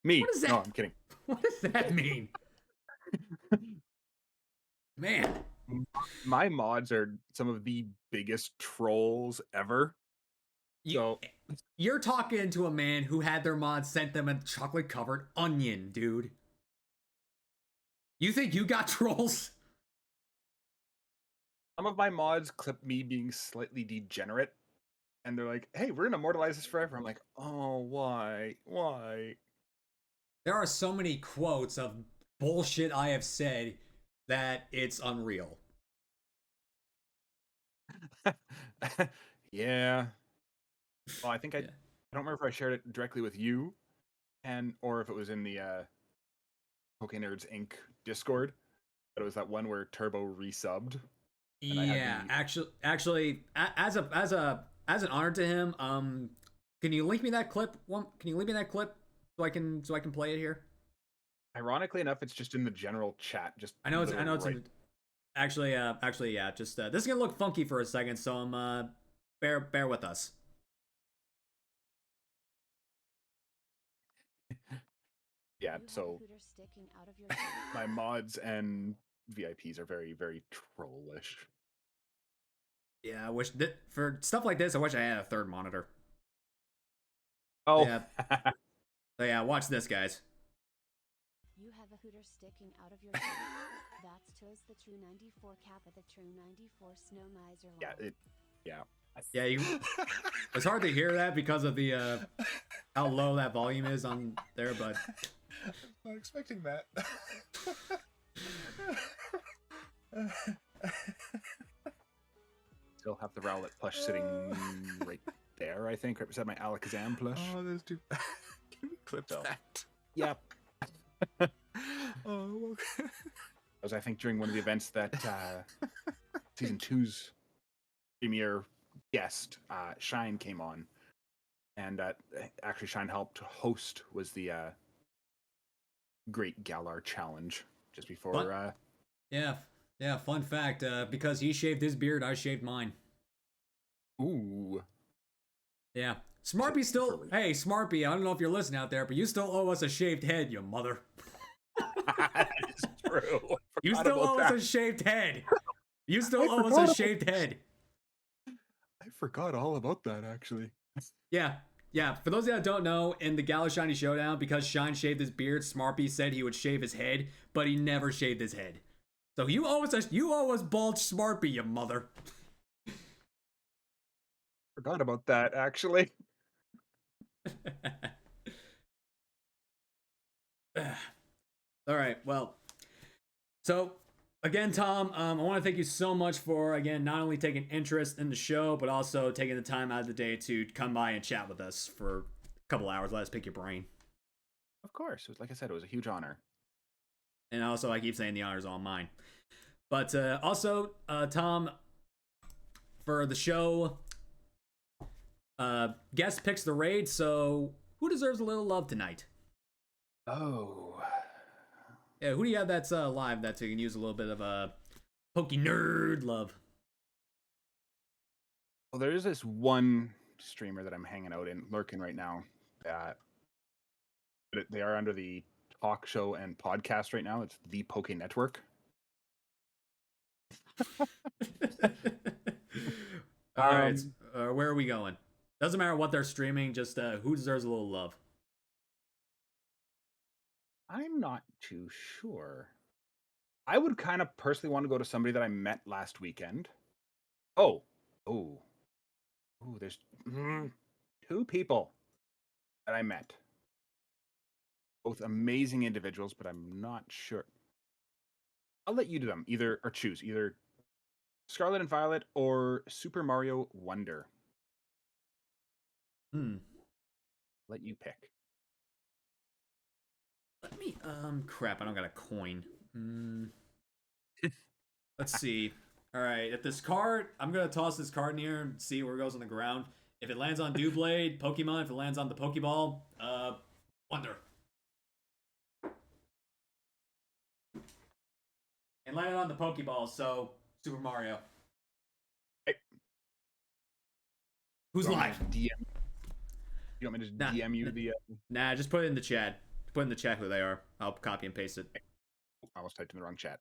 Me. What is that? No, I'm kidding. What does that mean? Man. My mods are some of the biggest trolls ever. You're talking to a man who had their mods sent them a chocolate-covered onion, dude. You think you got trolls? Some of my mods clip me being slightly degenerate, and they're like, "Hey, we're gonna immortalize this forever." I'm like, "Oh, why? Why?" There are so many quotes of bullshit I have said that it's unreal. Yeah. Well, I think I don't remember if I shared it directly with you, or if it was in the pokeNERDS Inc. Discord. But it was that one where Turbo resubbed. Yeah, actually, as an honor to him, can you link me that clip? Can you link me that clip so I can play it here? Ironically enough, it's just in the general chat. I know it's right. Actually, yeah. Just this is gonna look funky for a second, so bear with us. Yeah, so my mods and VIPs are very, very trollish. Yeah, I wish that for stuff like this, I wish I had a third monitor. Oh. Yeah. So yeah, watch this, guys. You have a hooter sticking out of your shirt. That's tis the true 94 cap of the true 94 snow miser. Yeah, it's hard to hear that because of the how low that volume is on there, but I'm not expecting that. Still have the Rowlet plush sitting right there, I think. Right beside my Alakazam plush. Oh, those two. Can we clip that? Yep. Oh, okay. That was, I think, during one of the events that Season 2's premier guest, Shine, came on. And actually, Shine helped host was the Great Galar Challenge just before... Yeah, fun fact, because he shaved his beard, I shaved mine. Ooh. Yeah. Smarpy still... Hey, Smarpy, I don't know if you're listening out there, but you still owe us a shaved head, you mother. That is true. You still owe us a shaved head. You still owe us a shaved head. I forgot all about that, actually. Yeah. Yeah, for those that don't know, in the Gala Shiny Showdown, because Shine shaved his beard, Smarpy said he would shave his head, but he never shaved his head. So you owe us bald Smarpy, you mother. Forgot about that, actually. All right, well, so again, Tom, I want to thank you so much for, again, not only taking interest in the show, but also taking the time out of the day to come by and chat with us for a couple hours. Let us pick your brain. Of course. It was, like I said, it was a huge honor. And also, I keep saying the honor's all mine. But also, Tom, for the show, guest picks the raid, so who deserves a little love tonight? Oh. Yeah, who do you have that's live that you can use a little bit of a PokeNerd love? Well, there is this one streamer that I'm hanging out in, lurking right now. They are under the talk show and podcast right now. It's the Poké Network. All right, where are we going? Doesn't matter what they're streaming, just who deserves a little love. I'm not too sure. I would kind of personally want to go to somebody that I met last weekend. Oh, there's two people that I met. Both amazing individuals, but I'm not sure. I'll let you do them. Choose either Scarlet and Violet or Super Mario Wonder. Let you pick. Let me crap, I don't got a coin. Let's see. All right, if this card, I'm gonna toss this card in here and see where it goes on the ground. If it lands on Doublade, Pokemon. If it lands on the Pokeball, Wonder. And landed on the Pokeball, so Super Mario. Hey. Who's live? DM. You want me to DM you the? Nah, just put it in the chat. Put in the chat who they are. I'll copy and paste it. I almost typed in the wrong chat.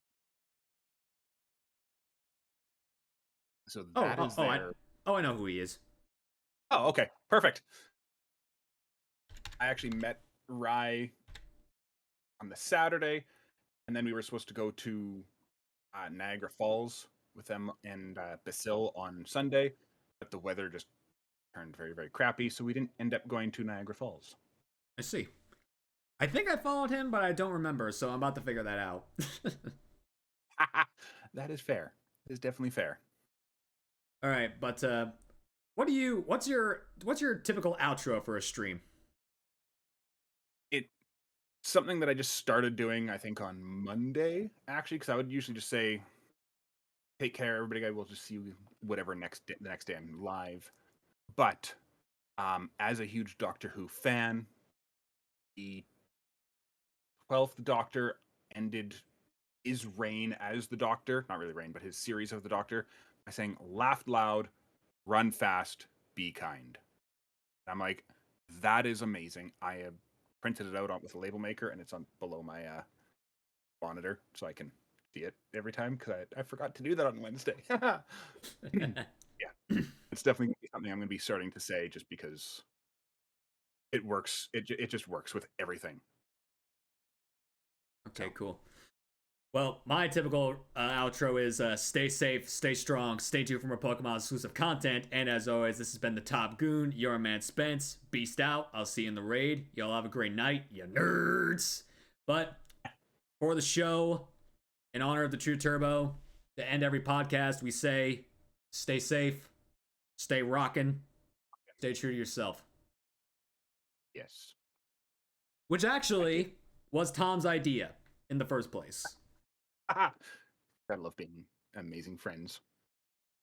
So I know who he is. Oh, okay, perfect. I actually met Rye on the Saturday, and then we were supposed to go to Niagara Falls with them and Basil on Sunday, but the weather just turned very, very crappy, so we didn't end up going to Niagara Falls. I see. I think I followed him, but I don't remember, so I'm about to figure that out. That is fair. It is definitely fair. All right, but what's your typical outro for a stream? It's something that I just started doing, I think, on Monday, actually, because I would usually just say, take care, everybody. I will just see you whatever the next day I'm live. But as a huge Doctor Who fan, the 12th Doctor ended his reign as the Doctor, not really reign, but his series of the Doctor, by saying, laugh loud, run fast, be kind. And I'm like, that is amazing. I have printed it out with a label maker, and it's on below my monitor, so I can see it every time, because I forgot to do that on Wednesday. Yeah, it's definitely something I'm going to be starting to say, just because it works. It just works with everything. Okay, cool. Well, my typical outro is stay safe, stay strong, stay tuned for more Pokemon exclusive content, and as always, this has been the Top Goon, your man Spence. Beast out. I'll see you in the raid. Y'all have a great night, you nerds. But for the show, in honor of the TrueTurbo, to end every podcast, we say stay safe, stay rockin', stay true to yourself. Yes. Which actually was Tom's idea in the first place. I love being amazing friends.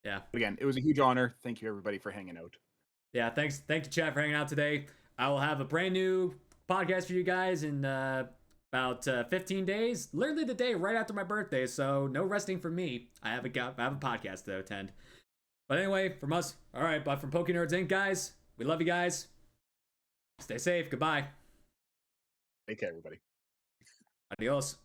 Yeah. But again, it was a huge honor. Thank you, everybody, for hanging out. Yeah, thank you, chat, for hanging out today. I will have a brand new podcast for you guys in about 15 days. Literally the day right after my birthday, so no resting for me. I have a podcast to attend. But anyway, from us, all right, but from pokeNERDS Inc., guys, we love you guys. Stay safe. Goodbye. Take care, everybody. Adios.